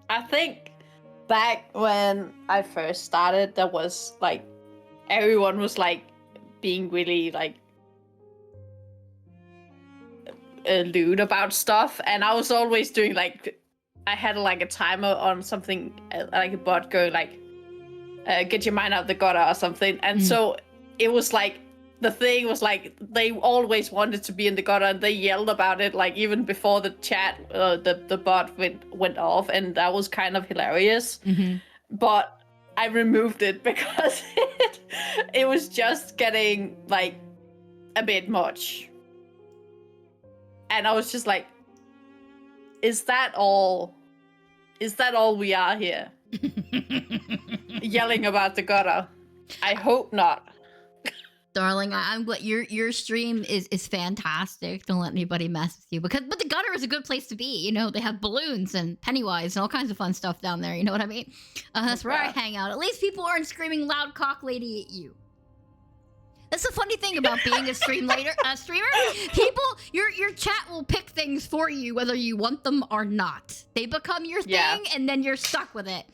I think back when I first started, there was like everyone was like being really like lewd about stuff, and I was always doing like I had like a timer on something like a bot going like get your mind out the gutter or something, and so it was like the thing was like they always wanted to be in the gutter, and they yelled about it like even before the chat the bot went off, and that was kind of hilarious. But I removed it because it was just getting like a bit much. And I was just like, is that all we are here? Yelling about the gutter. I hope not. Darling, I'm glad your stream is fantastic. Don't let anybody mess with you, but the gutter is a good place to be. You know, they have balloons and Pennywise and all kinds of fun stuff down there. You know what I mean? That's where I hang out. At least people aren't screaming loud cock lady at you. That's the funny thing about being a streamer. People, your chat will pick things for you whether you want them or not. They become your thing, and then you're stuck with it.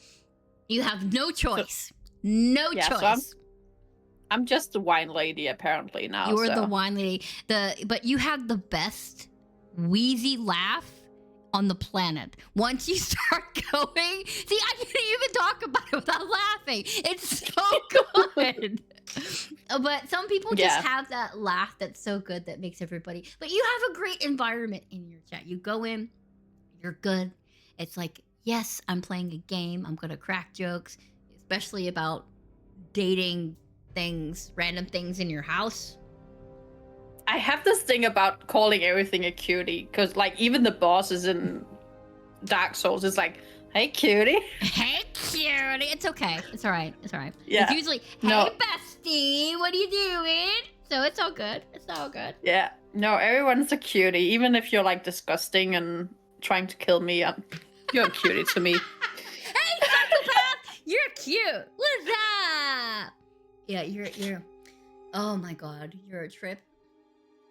You have no choice. No choice. So I'm just the wine lady apparently now. You're the wine lady. But you have the best wheezy laugh on the planet. Once you start going, see, I can't even talk about it without laughing. It's so good. But some people just have that laugh that's so good that makes everybody. But you have a great environment in your chat. You go in, you're good. It's like, yes, I'm playing a game. I'm gonna crack jokes, especially about dating things, random things in your house. I have this thing about calling everything a cutie, because like even the bosses in Dark Souls is like, hey cutie. Hey, cutie. It's okay. It's all right. It's all right. Yeah. It's usually, hey, No. bestie, what are you doing? So it's all good. It's all good. Yeah. No, everyone's a cutie. Even if you're like disgusting and trying to kill me, you're a cutie to me. Hey, psychopath! You're cute. What's up? Yeah, you're. Oh my God, you're a trip.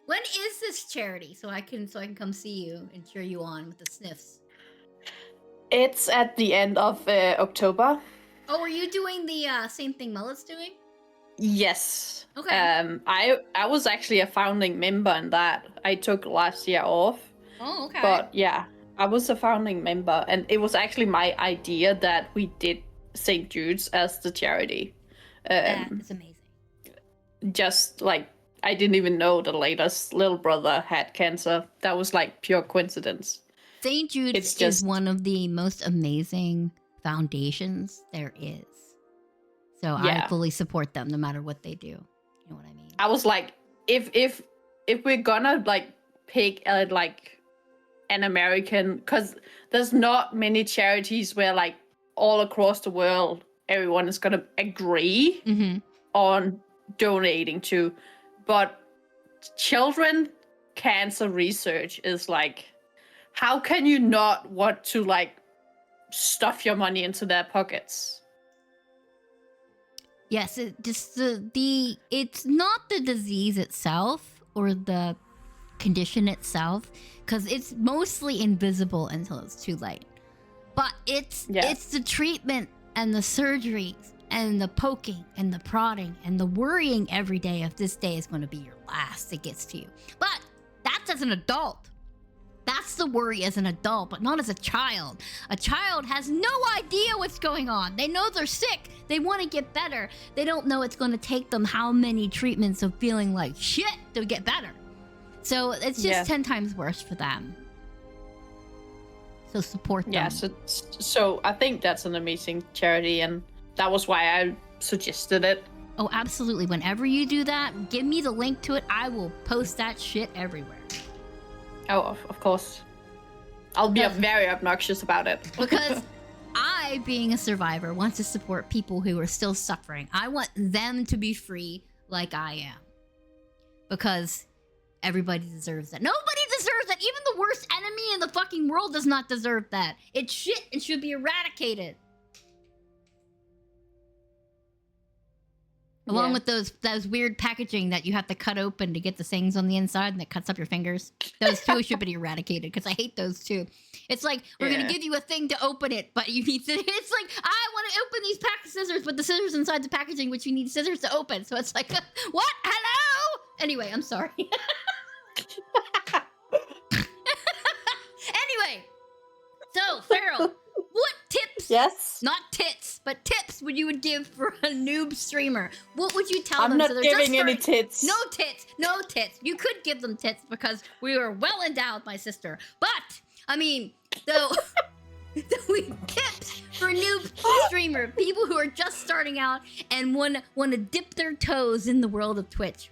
When is this charity? So I can come see you and cheer you on with the sniffs. It's at the end of October. Oh, are you doing the same thing Mullet's doing? Yes. Okay. I was actually a founding member in that. I took last year off. Oh, okay. But yeah, I was a founding member, and it was actually my idea that we did St. Jude's as the charity. That is amazing. Just like I didn't even know the latest little brother had cancer. That was like pure coincidence. St. Jude's is one of the most amazing foundations there is. So Yeah. I fully support them no matter what they do. You know what I mean? I was like, if we're gonna like pick like an American, because there's not many charities where like all across the world everyone is gonna agree Mm-hmm. on donating to, but children cancer research is like, how can you not want to like stuff your money into their pockets? Yes, it just it's not the disease itself or the condition itself, because it's mostly invisible until it's too late. But it's the treatment and the surgeries and the poking and the prodding and the worrying every day if this day is going to be your last that gets to you. But that's as an adult. That's the worry as an adult, but not as a child. A child has no idea what's going on. They know they're sick. They want to get better. They don't know it's going to take them how many treatments of feeling like shit to get better. So it's just 10 times worse for them. So support them. Yeah, so I think that's an amazing charity, and that was why I suggested it. Oh, absolutely. Whenever you do that, give me the link to it. I will post that shit everywhere. Oh, of course. I'll be very obnoxious about it. Because I, being a survivor, want to support people who are still suffering. I want them to be free like I am. Because everybody deserves that. Nobody deserves that. Even the worst enemy in the fucking world does not deserve that. It's shit and should be eradicated. Along with those weird packaging that you have to cut open to get the things on the inside and that cuts up your fingers. Those two should be eradicated because I hate those too. It's like, we're going to give you a thing to open it, but you need to... It's like, I want to open these pack of scissors, but the scissors inside the packaging, which you need scissors to open. So it's like, what? Hello? Anyway, I'm sorry. Anyway, so, Farrell, what tips... Yes? Not tits, but tips would you give for a noob streamer? What would you tell them? I'm not they're giving just any tits. No tits. No tits. You could give them tits because we were well endowed, my sister. But, I mean, though, tips for noob streamer, people who are just starting out and want to dip their toes in the world of Twitch.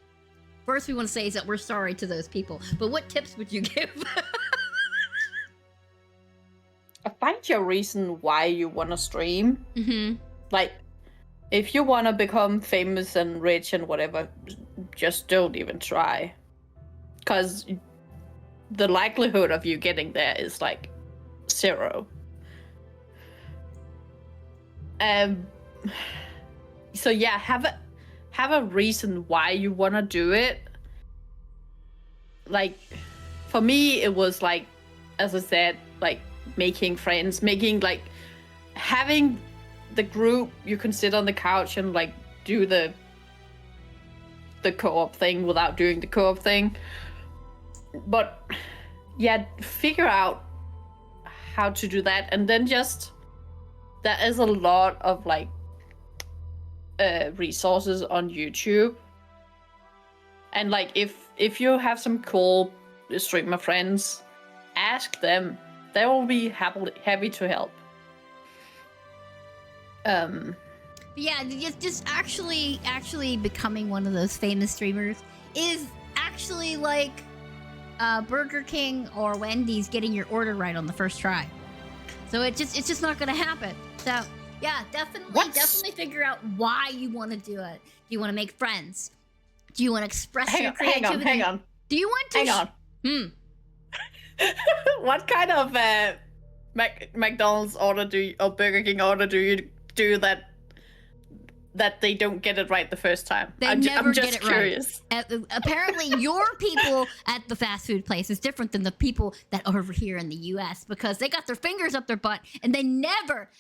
First, we want to say is that we're sorry to those people. But what tips would you give? Find your reason why you want to stream. Mm-hmm. Like, if you want to become famous and rich and whatever, just don't even try. Because the likelihood of you getting there is like 0. So yeah, have a reason why you want to do it. Like, for me, it was like, as I said, like, making friends, like having the group you can sit on the couch and like do the co-op thing without doing the co-op thing. But yeah, figure out how to do that, and then just there is a lot of like resources on YouTube, and like if you have some cool streamer friends, ask them. They will be happy to help. Yeah, just actually becoming one of those famous streamers is actually like Burger King or Wendy's getting your order right on the first try. So it's just not gonna happen. So yeah, definitely figure out why you want to do it. Do you want to make friends? Do you want to express your creativity? Hang on. Do you want to? Hang on. What kind of McDonald's order or Burger King order do you do that they don't get it right the first time? I'm just get it curious. Right. Apparently, your people at the fast food place is different than the people that are over here in the U.S. because they got their fingers up their butt and they never,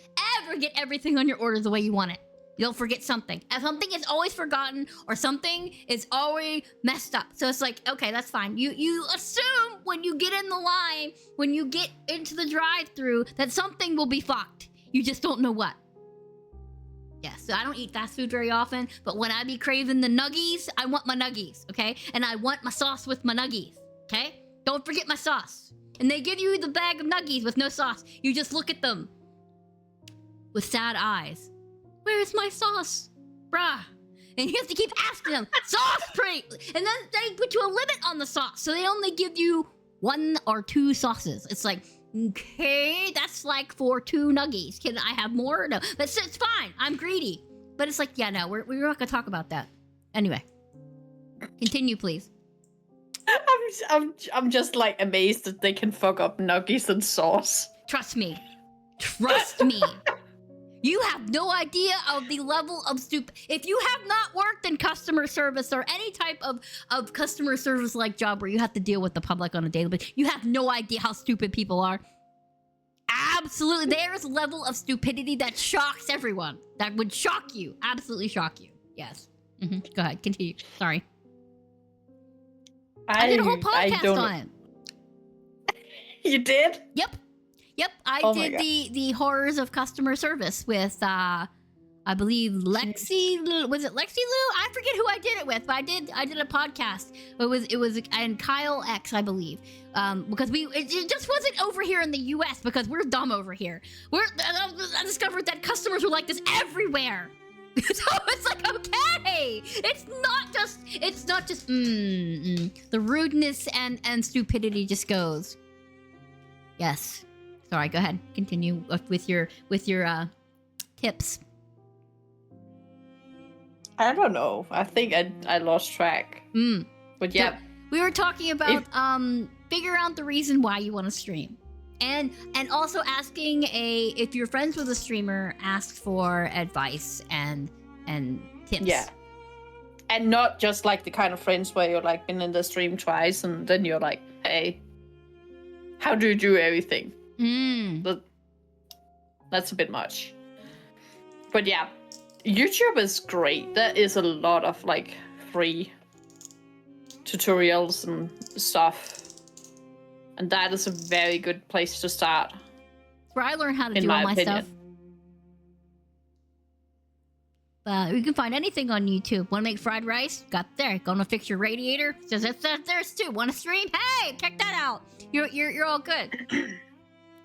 ever get everything on your order the way you want it. You'll forget something. And something is always forgotten or something is always messed up. So it's like, okay, that's fine. You assume when you get in the line, when you get into the drive-thru, that something will be fucked. You just don't know what. Yeah, so I don't eat fast food very often, but when I be craving the nuggies, I want my nuggies, okay? And I want my sauce with my nuggies, okay? Don't forget my sauce. And they give you the bag of nuggies with no sauce. You just look at them with sad eyes. Where's my sauce? Bruh. And you have to keep asking them, sauce, please. And then they put you a limit on the sauce. So they only give you 1 or 2 sauces. It's like, okay, that's like for 2 nuggies. Can I have more? No, it's fine. I'm greedy. But it's like, yeah, no, we're not gonna talk about that. Anyway, continue, please. I'm just like amazed that they can fuck up nuggies and sauce. Trust me. Trust me. You have no idea of the level of If you have not worked in customer service or any type of customer service like job where you have to deal with the public on a daily basis, you have no idea how stupid people are. Absolutely. There's a level of stupidity that shocks everyone. That would shock you. Absolutely shock you. Yes. Go ahead. Continue. Sorry. I did a whole podcast on it. You did? Yep. I did the horrors of customer service with I believe Lexi. Was it Lexi Lou? I forget who I did it with, but I did a podcast. It was and Kyle X, I believe. Because it just wasn't over here in the US because we're dumb over here. I discovered that customers were like this everywhere. So it's like, okay, it's not just the rudeness and stupidity just goes. Yes. Sorry, go ahead. Continue with your tips. I don't know. I think I lost track. But yeah. So we were talking about figure out the reason why you want to stream. And also asking if you're friends with a streamer, ask for advice and tips. Yeah. And not just like the kind of friends where you're like been in the stream twice and then you're like, hey, how do you do everything? That's a bit much. But yeah, YouTube is great. There is a lot of like free tutorials and stuff. And that is a very good place to start. Where I learned how to do all my stuff. You can find anything on YouTube. Want to make fried rice? Got there. Gonna fix your radiator? There's too. Want to stream? Hey, check that out. You're all good.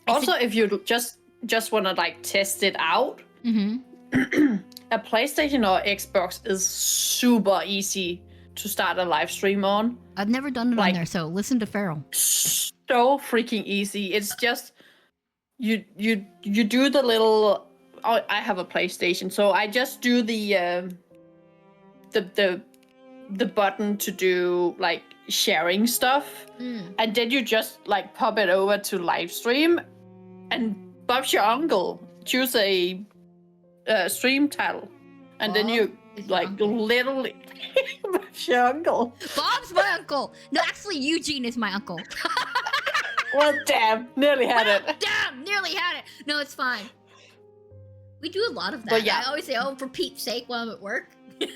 Also, if you just want to like test it out, a PlayStation or Xbox is super easy to start a live stream on. I've never done it on there, so listen to Feral. So freaking easy. It's just you do the little. Oh, I have a PlayStation, so I just do the button to do like sharing stuff, and then you just like pop it over to live stream, and Bob's your uncle. Choose a stream title, and then you like literally Bob's your uncle. Bob's my uncle. No, actually, Eugene is my uncle. Well, damn, nearly had it. Damn, nearly had it. No, it's fine. We do a lot of that. But yeah. I always say, "Oh, for Pete's sake," while I'm at work. It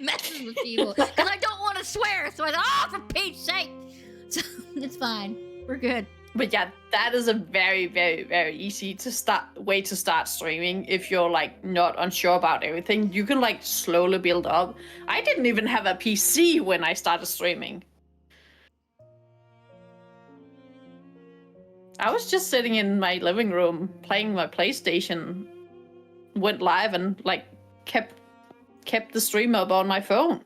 messes with people because I don't want to swear. So I thought, "Oh, for Pete's sake!" So it's fine. We're good. But yeah, that is a very, very, very easy way to start streaming if you're like not unsure about everything. You can like slowly build up. I didn't even have a PC when I started streaming. I was just sitting in my living room playing my PlayStation went live and like kept the stream up on my phone.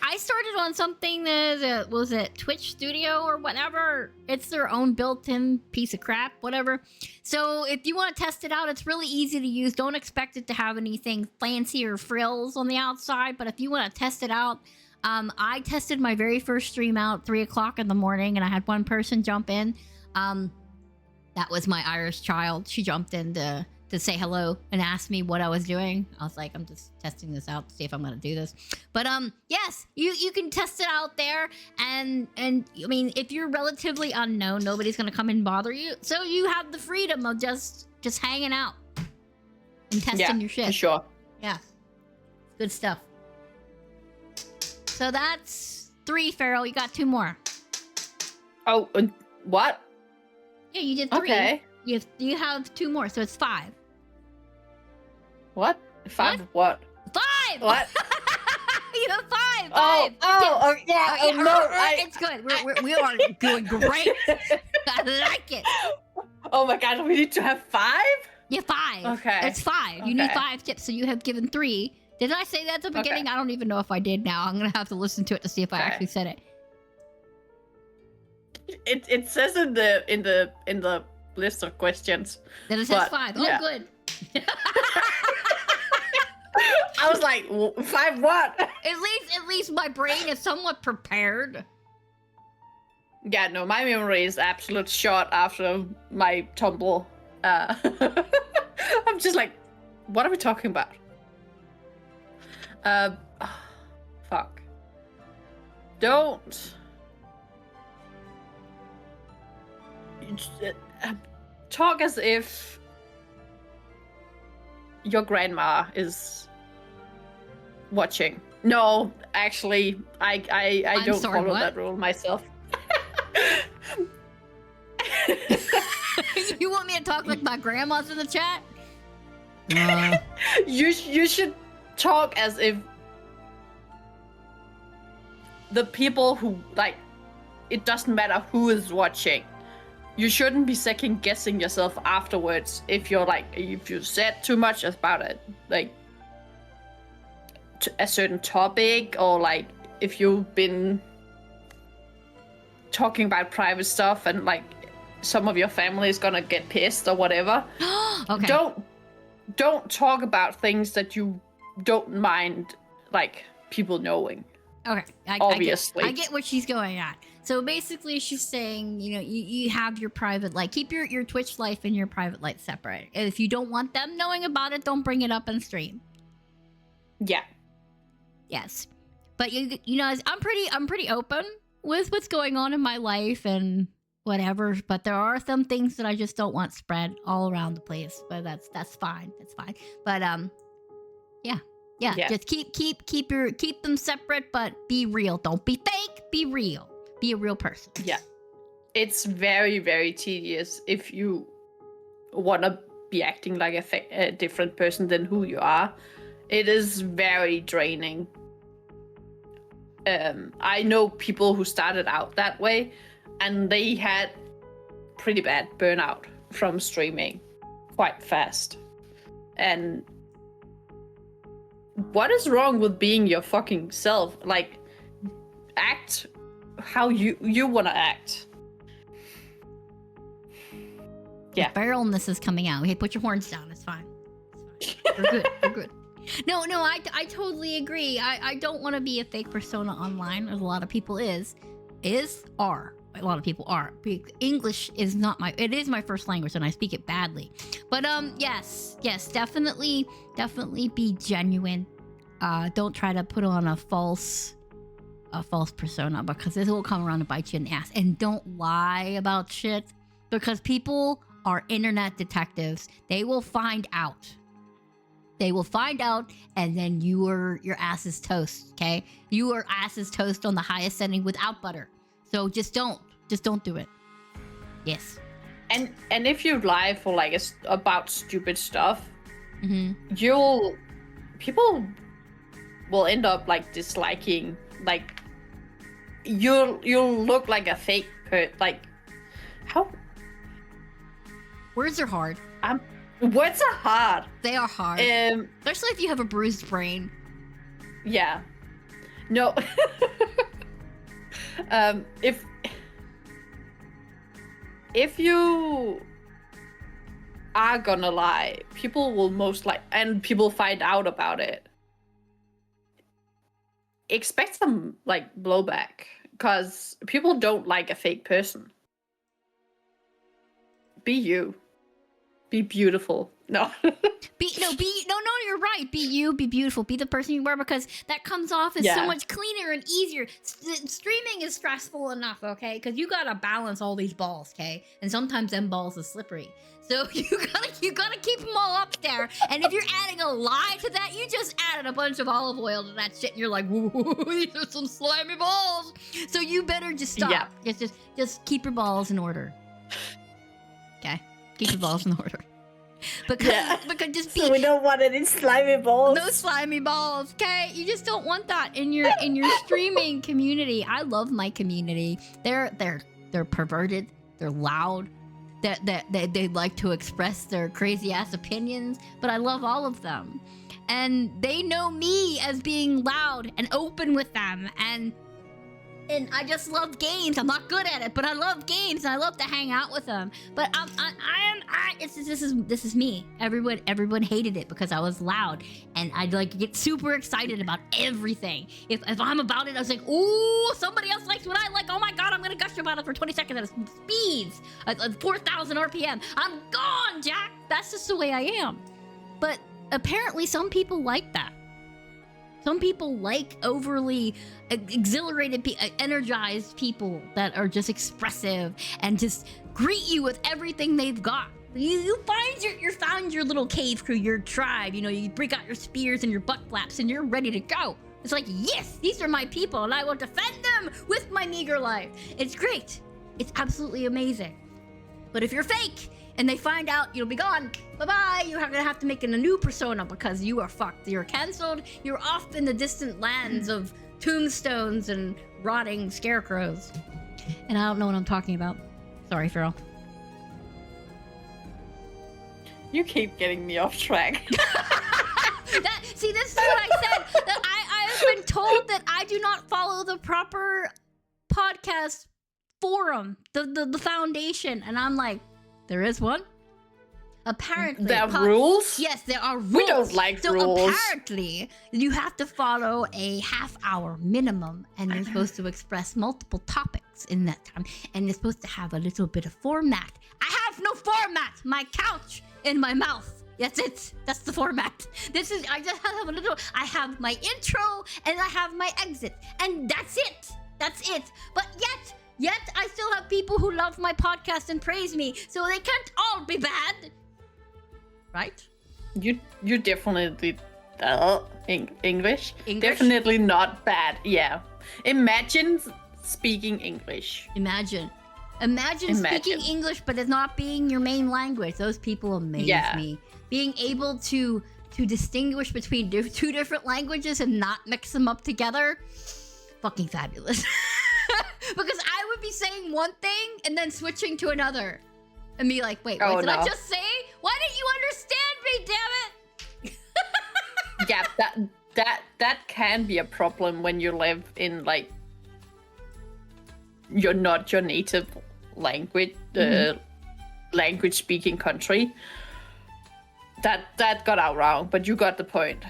I started on something that was it Twitch Studio or whatever. It's their own built-in piece of crap, whatever. So if you want to test it out, it's really easy to use. Don't expect it to have anything fancy or frills on the outside. But if you want to test it out, I tested my very first stream out 3 o'clock in the morning, and I had one person jump in. That was my Irish child. She jumped in to say hello and ask me what I was doing. I was like, I'm just testing this out to see if I'm gonna do this. But yes, you can test it out there, and I mean, if you're relatively unknown, nobody's gonna come and bother you. So you have the freedom of just hanging out and testing your shit. For sure. Yeah, good stuff. So that's 3, Farrell. You got 2 more. Oh, what? Yeah, you did 3. Okay. You have 2 more, so it's 5. What? 5 what? 5! What? You have 5! Yeah. Oh, no. It's good. We are doing great. I like it. Oh my god, we need to have 5? Yeah, 5. Okay. It's 5. You need 5 tips, so you have given 3. Did I say that at the beginning? Okay. I don't even know if I did now. I'm going to have to listen to it to see if I actually said it. It says in the list of questions. Then it says But, 5. yeah. Oh, good. I was like, 5 what? At least my brain is somewhat prepared. Yeah, no, my memory is absolute shot after my tumble. I'm just like, what are we talking about? Fuck. Don't talk as if your grandma is watching. No, actually, I don't sorry, follow what? that rule myself. You want me to talk like my grandma's in the chat? You should talk as if the people who like it doesn't matter who is watching. You shouldn't be second guessing yourself afterwards if you said too much about it, like a certain topic, or like if you've been talking about private stuff and like some of your family is gonna get pissed or whatever. Okay. Don't talk about things that you don't mind like people knowing. Okay. Obviously. I get what she's going at. So basically she's saying, you know, you have your private life. Keep your Twitch life and your private life separate. And if you don't want them knowing about it, don't bring it up on stream. Yeah. Yes. But you know, I'm pretty open with what's going on in my life and whatever, but there are some things that I just don't want spread all around the place. But that's fine. That's fine. But yeah. Just keep them separate, but be real. Don't be fake. Be real. Be a real person. Yeah. It's very, very tedious if you want to be acting like a different person than who you are. It is very draining. I know people who started out that way, and they had pretty bad burnout from streaming quite fast. And what is wrong with being your fucking self? Like, act how you want to act. Yeah. The barrelness is coming out. Hey, put your horns down. It's fine. It's fine. We're good. We're good. No, I totally agree. I don't want to be a fake persona online, as a lot of people are. A lot of people are. English is not it is my first language and I speak it badly. But yes, definitely be genuine. Don't try to put on a false persona, because this will come around to bite you in the ass. And don't lie about shit, because people are internet detectives. They will find out. And then your ass is toast, okay? Your ass is toast on the highest setting without butter. So just don't do it. Yes. And if you lie for like about stupid stuff, people will end up like disliking. Like you'll look like a fake like how. Words are hard. Words are hard. They are hard. Especially if you have a bruised brain. Yeah. No. If you are gonna lie, people will and people find out about it. Expect some like blowback, because people don't like a fake person. Be you. Be beautiful. No. You're right. Be you, be beautiful, be the person you were, because that comes off as so much cleaner and easier. Streaming is stressful enough, okay? Because you gotta balance all these balls, okay? And sometimes them balls are slippery. So you gotta keep them all up there. And if you're adding a lie to that, you just added a bunch of olive oil to that shit, and you're like, whoa, these are some slimy balls. So you better just stop. Yeah. Just keep your balls in order. Okay? Keep your balls in order. Because just be. So we don't want any slimy balls. No slimy balls, okay? You just don't want that in your streaming community. I love my community. They're perverted. They're loud. They like to express their crazy ass opinions, but I love all of them, and they know me as being loud and open with them, and I just love games. I'm not good at it, but I love games and I love to hang out with them. But this is me. Everyone hated it because I was loud, and I'd like get super excited about everything. If I'm about it, I was like, ooh, somebody else likes what I like. Oh my god, I'm gonna gush about it for 20 seconds at speeds, at 4,000 RPM. I'm gone, Jack. That's just the way I am. But apparently, some people like that. Some people like overly exhilarated, energized people that are just expressive and just greet you with everything they've got. You found your little cave crew, your tribe. You know, you break out your spears and your butt flaps, and you're ready to go. It's like, yes, these are my people, and I will defend them with my meager life. It's great. It's absolutely amazing. But if you're fake, and they find out you'll be gone, bye-bye, you're gonna have to make a new persona because you are fucked. You're canceled. You're off in the distant lands of tombstones and rotting scarecrows. And I don't know what I'm talking about. Sorry, Farrell. You keep getting me off track. See, this is what I said. That I have been told that I do not follow the proper podcast forum, the foundation. And I'm like, there is one? Apparently. There are rules? Yes, there are rules. We don't like rules. So apparently, you have to follow a half-hour minimum, and you're supposed to express multiple topics in that time, and you're supposed to have a little bit of format. I have no format! My couch in my mouth. That's it. That's the format. I just have a little, I have my intro, and I have my exit, and that's it. That's it. But yet, I still have people who love my podcast and praise me, so they can't all be bad. Right? You definitely... English? Definitely not bad, yeah. Imagine speaking English. Imagine speaking English, but it's not being your main language. Those people amaze me. Being able to distinguish between two different languages and not mix them up together, fucking fabulous. Because I would be saying one thing and then switching to another. And be like, wait, what did I just say? Why didn't you understand me, damn it? Yeah, that can be a problem when you live in, like, you're not your native language, language-speaking country. That got out wrong, but you got the point.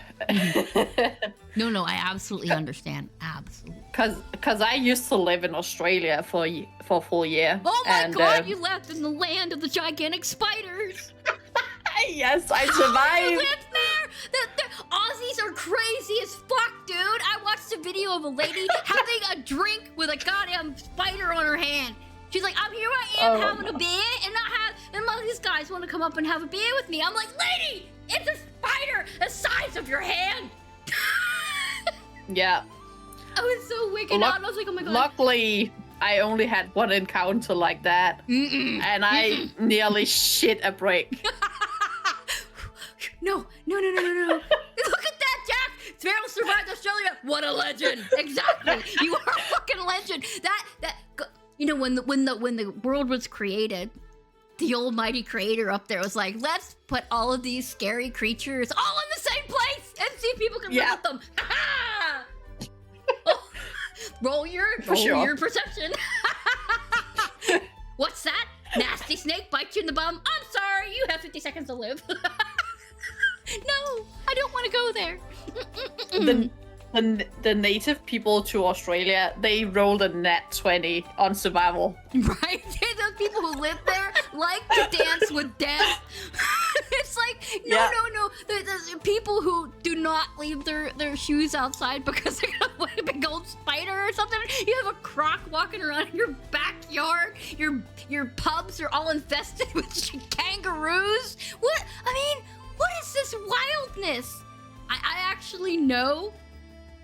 No, I absolutely understand. Absolutely. Because I used to live in Australia for a full year. Oh my god, you left in the land of the gigantic spiders. Yes, I survived. You lived there. The Aussies are crazy as fuck, dude. I watched a video of a lady having a drink with a goddamn spider on her hand. She's like, here I am having a beer, and all these guys want to come up and have a beer with me. I'm like, lady, it's a spider the size of your hand. Yeah. I was so wicked out, and I was like, oh my god. Luckily, I only had one encounter like that, and I nearly shit a brick. No. Look at that, Jack. Farrell survived Australia. What a legend. Exactly. You are a fucking legend. That. You know, when the world was created, the almighty creator up there was like, let's put all of these scary creatures all in the same place and see if people can live with them. Ha-ha! Oh, roll your perception. What's that? Nasty snake bites you in the bum. I'm sorry, you have 50 seconds to live. No, I don't want to go there. The native people to Australia, they rolled a nat 20 on survival. Right? Those people who live there like to dance with death. It's like, no. There's people who do not leave their shoes outside because they're gonna find a big old spider or something. You have a croc walking around in your backyard. Your pubs are all infested with kangaroos. What? I mean, what is this wildness? I actually know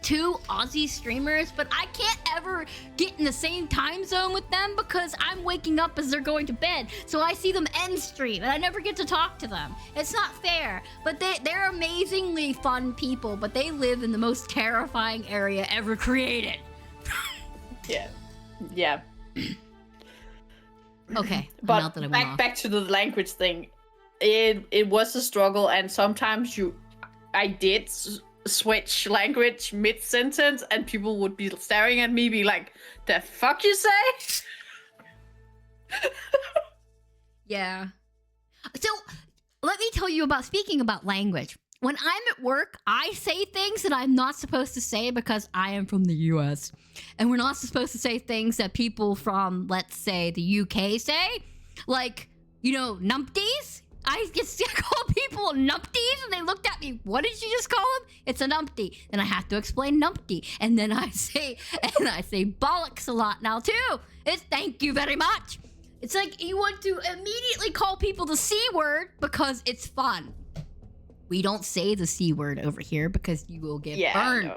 2 Aussie streamers, but I can't ever get in the same time zone with them because I'm waking up as they're going to bed. So I see them end stream and I never get to talk to them. It's not fair, but they're amazingly fun people, but they live in the most terrifying area ever created. Yeah. Okay, but back to the language thing. It was a struggle, and sometimes I did switch language mid-sentence and people would be staring at me, be like, the fuck you say? Yeah. So let me tell you about, speaking about language. When I'm at work, I say things that I'm not supposed to say because I am from the US. And we're not supposed to say things that people from, let's say, the UK say. Like, numpties? I just call people numpties, and they looked at me. What did you just call them? It's a numpty. And I have to explain numpty. And then I say bollocks a lot now too. It's thank you very much. It's like you want to immediately call people the C word because it's fun. We don't say the C word over here because you will get burned.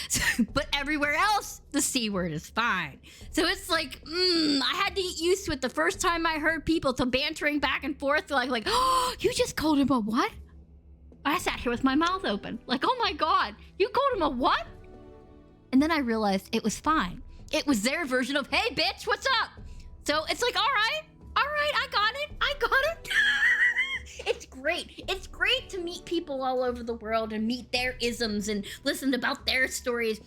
So, but everywhere else, the C word is fine. So it's like, I had to get used to it the first time I heard people bantering back and forth, like, oh, you just called him a what? I sat here with my mouth open, like, oh my God, you called him a what? And then I realized it was fine. It was their version of, hey, bitch, what's up? So it's like, all right, I got it. It's great. It's great to meet people all over the world and meet their isms and listen about their stories.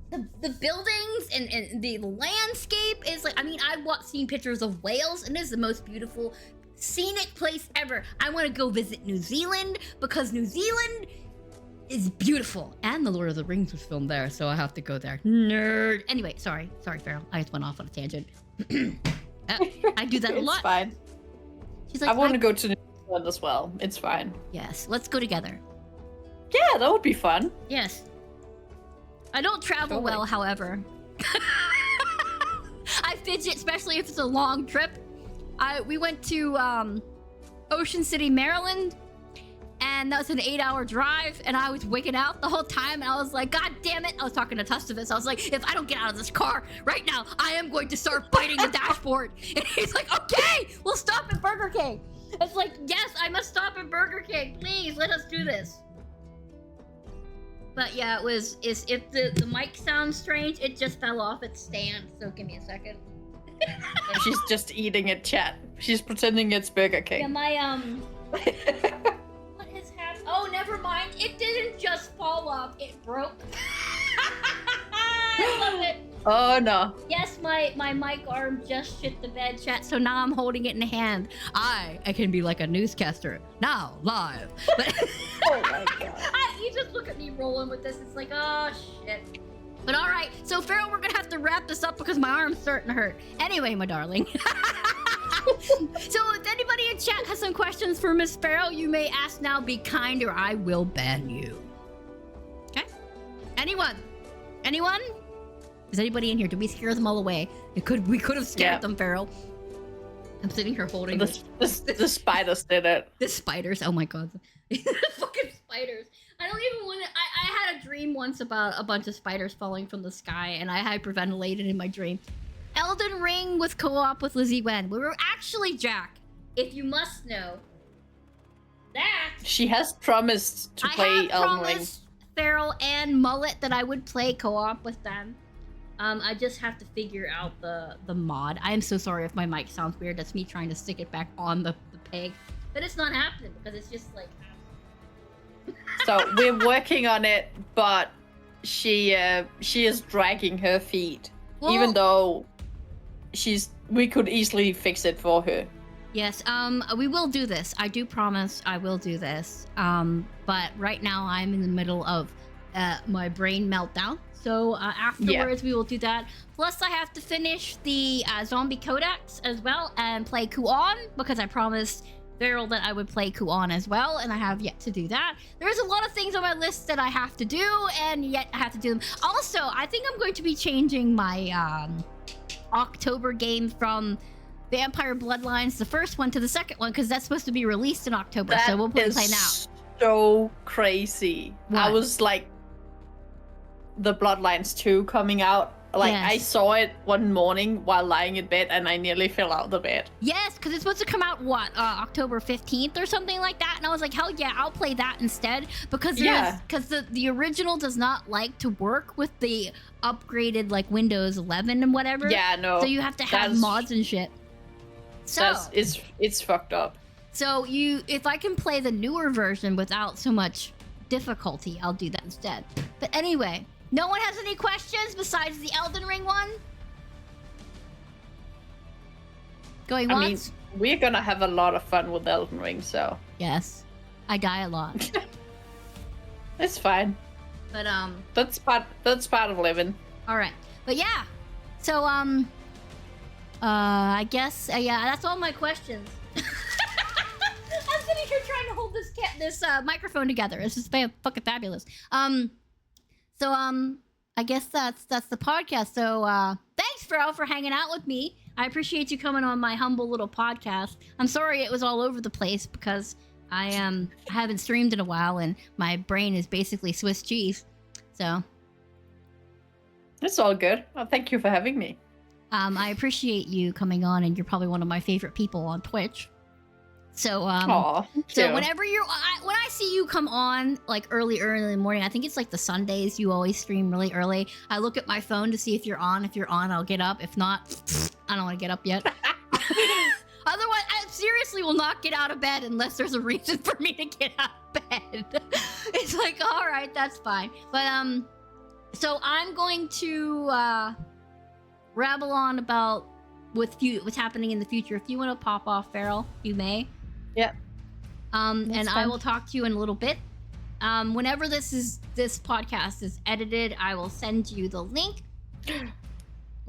The buildings and the landscape is like, I've seen pictures of Wales, and it is the most beautiful scenic place ever. I want to go visit New Zealand because New Zealand is beautiful. And The Lord of the Rings was filmed there, so I have to go there. Nerd. Anyway, sorry, Farrell. I just went off on a tangent. I do that a lot. It's fine. She's like, I want to go to New Zealand as well. It's fine. Yes, let's go together. Yeah, that would be fun. Yes. I don't travel well, however. I fidget, especially if it's a long trip. We went to Ocean City, Maryland, and that was an 8-hour drive, and I was wigging out the whole time, and I was like, God damn it. I was talking to Tustavus. I was like, if I don't get out of this car right now, I am going to start biting the dashboard. And he's like, okay, we'll stop at Burger King. It's like, yes, I must stop at Burger King. Please, let us do this. But yeah, if the mic sounds strange, it just fell off its stand, so give me a second. She's just eating it, chat. She's pretending it's Burger King. Yeah, my, what has happened? Oh, never mind. It didn't just fall off. It broke. I love it. Oh, no. Yes, my mic arm just shit the bed, chat, so now I'm holding it in hand. I can be like a newscaster. Now, live. But Oh, my God. you just look at me rolling with this. It's like, oh, shit. But all right, so Farrell, we're gonna have to wrap this up because my arm's starting to hurt. Anyway, my darling. So if anybody in chat has some questions for Miss Farrell, you may ask now. Be kind, or I will ban you. Okay? Anyone? Is anybody in here? Did we scare them all away? We could have scared them, Farrell. I'm sitting here holding the spiders did it. The spiders. Oh my God. The fucking spiders. I don't even want to. I had a dream once about a bunch of spiders falling from the sky, and I hyperventilated in my dream. Elden Ring with co-op with Lizzie Wen. We were actually, Jack, if you must know, that she has promised to play Elden Ring. Farrell and Mullet that I would play co-op with them. I just have to figure out the mod. I am so sorry if my mic sounds weird. That's me trying to stick it back on the peg. But it's not happening because it's just like... So we're working on it, but she is dragging her feet. Well, Even though we could easily fix it for her. yes, we will do this. I do promise I will do this. But right now I'm in the middle of my brain meltdown. So afterwards we will do that. Plus I have to finish the Zombie Codex as well and play Kuon because I promised Feral that I would play Kuon as well, and I have yet to do that. There's a lot of things on my list that I have to do, and yet I have to do them. Also, I think I'm going to be changing my October game from Vampire Bloodlines, the first one, to the second one, because that's supposed to be released in October, so we'll play now. So crazy. What? I was like, the Bloodlines 2 coming out. Like, Yes. I saw it one morning while lying in bed, and I nearly fell out of the bed. Yes, because it's supposed to come out, what, October 15th or something like that? And I was like, hell yeah, I'll play that instead. Because the original does not like to work with the upgraded, like, Windows 11 and whatever. Yeah, no. So you have to have mods and shit. So, it's fucked up. so if I can play the newer version without so much difficulty, I'll do that instead. But anyway, no one has any questions besides the Elden Ring one? Going I mean, once? we're gonna have a lot of fun with Elden Ring, so Yes. I die a lot. it's fine. But That's part of living. all right. But yeah. So I guess yeah, that's all my questions. I'm sitting here trying to hold this microphone together. It's just fucking fabulous. So I guess that's the podcast. So thanks, Feral, for hanging out with me. I appreciate you coming on my humble little podcast. I'm sorry it was all over the place because I haven't streamed in a while and my brain is basically Swiss cheese. So It's all good. Well, thank you for having me. I appreciate you coming on, and you're probably one of my favorite people on Twitch. So Aw, so too. whenever when I see you come on like early in the morning, I think it's like the Sundays you always stream really early. I look at my phone to see if you're on. If you're on, I'll get up. If not, I don't want to get up yet. Otherwise, I seriously will not get out of bed unless there's a reason for me to get out of bed. It's like, all right, that's fine. But so I'm going to rabble on about what's happening in the future. If you want to pop off, Feral, you may. Yep. And That's I fine. will talk to you in a little bit. Whenever this podcast is edited, I will send you the link.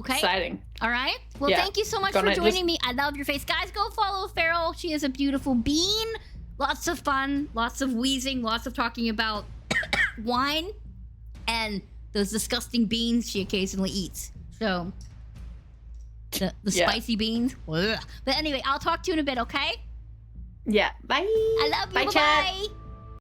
Okay. Exciting. All right. Well, Yeah. thank you so much Gonna for joining me. I love your face, guys. Go follow Feral. She is a beautiful bean. Lots of fun. Lots of wheezing. Lots of talking about wine and those disgusting beans she occasionally eats. So the Yeah. spicy beans. Ugh. But anyway, I'll talk to you in a bit. Okay. Yeah. Bye. I love you. Bye, Bye chat. bye.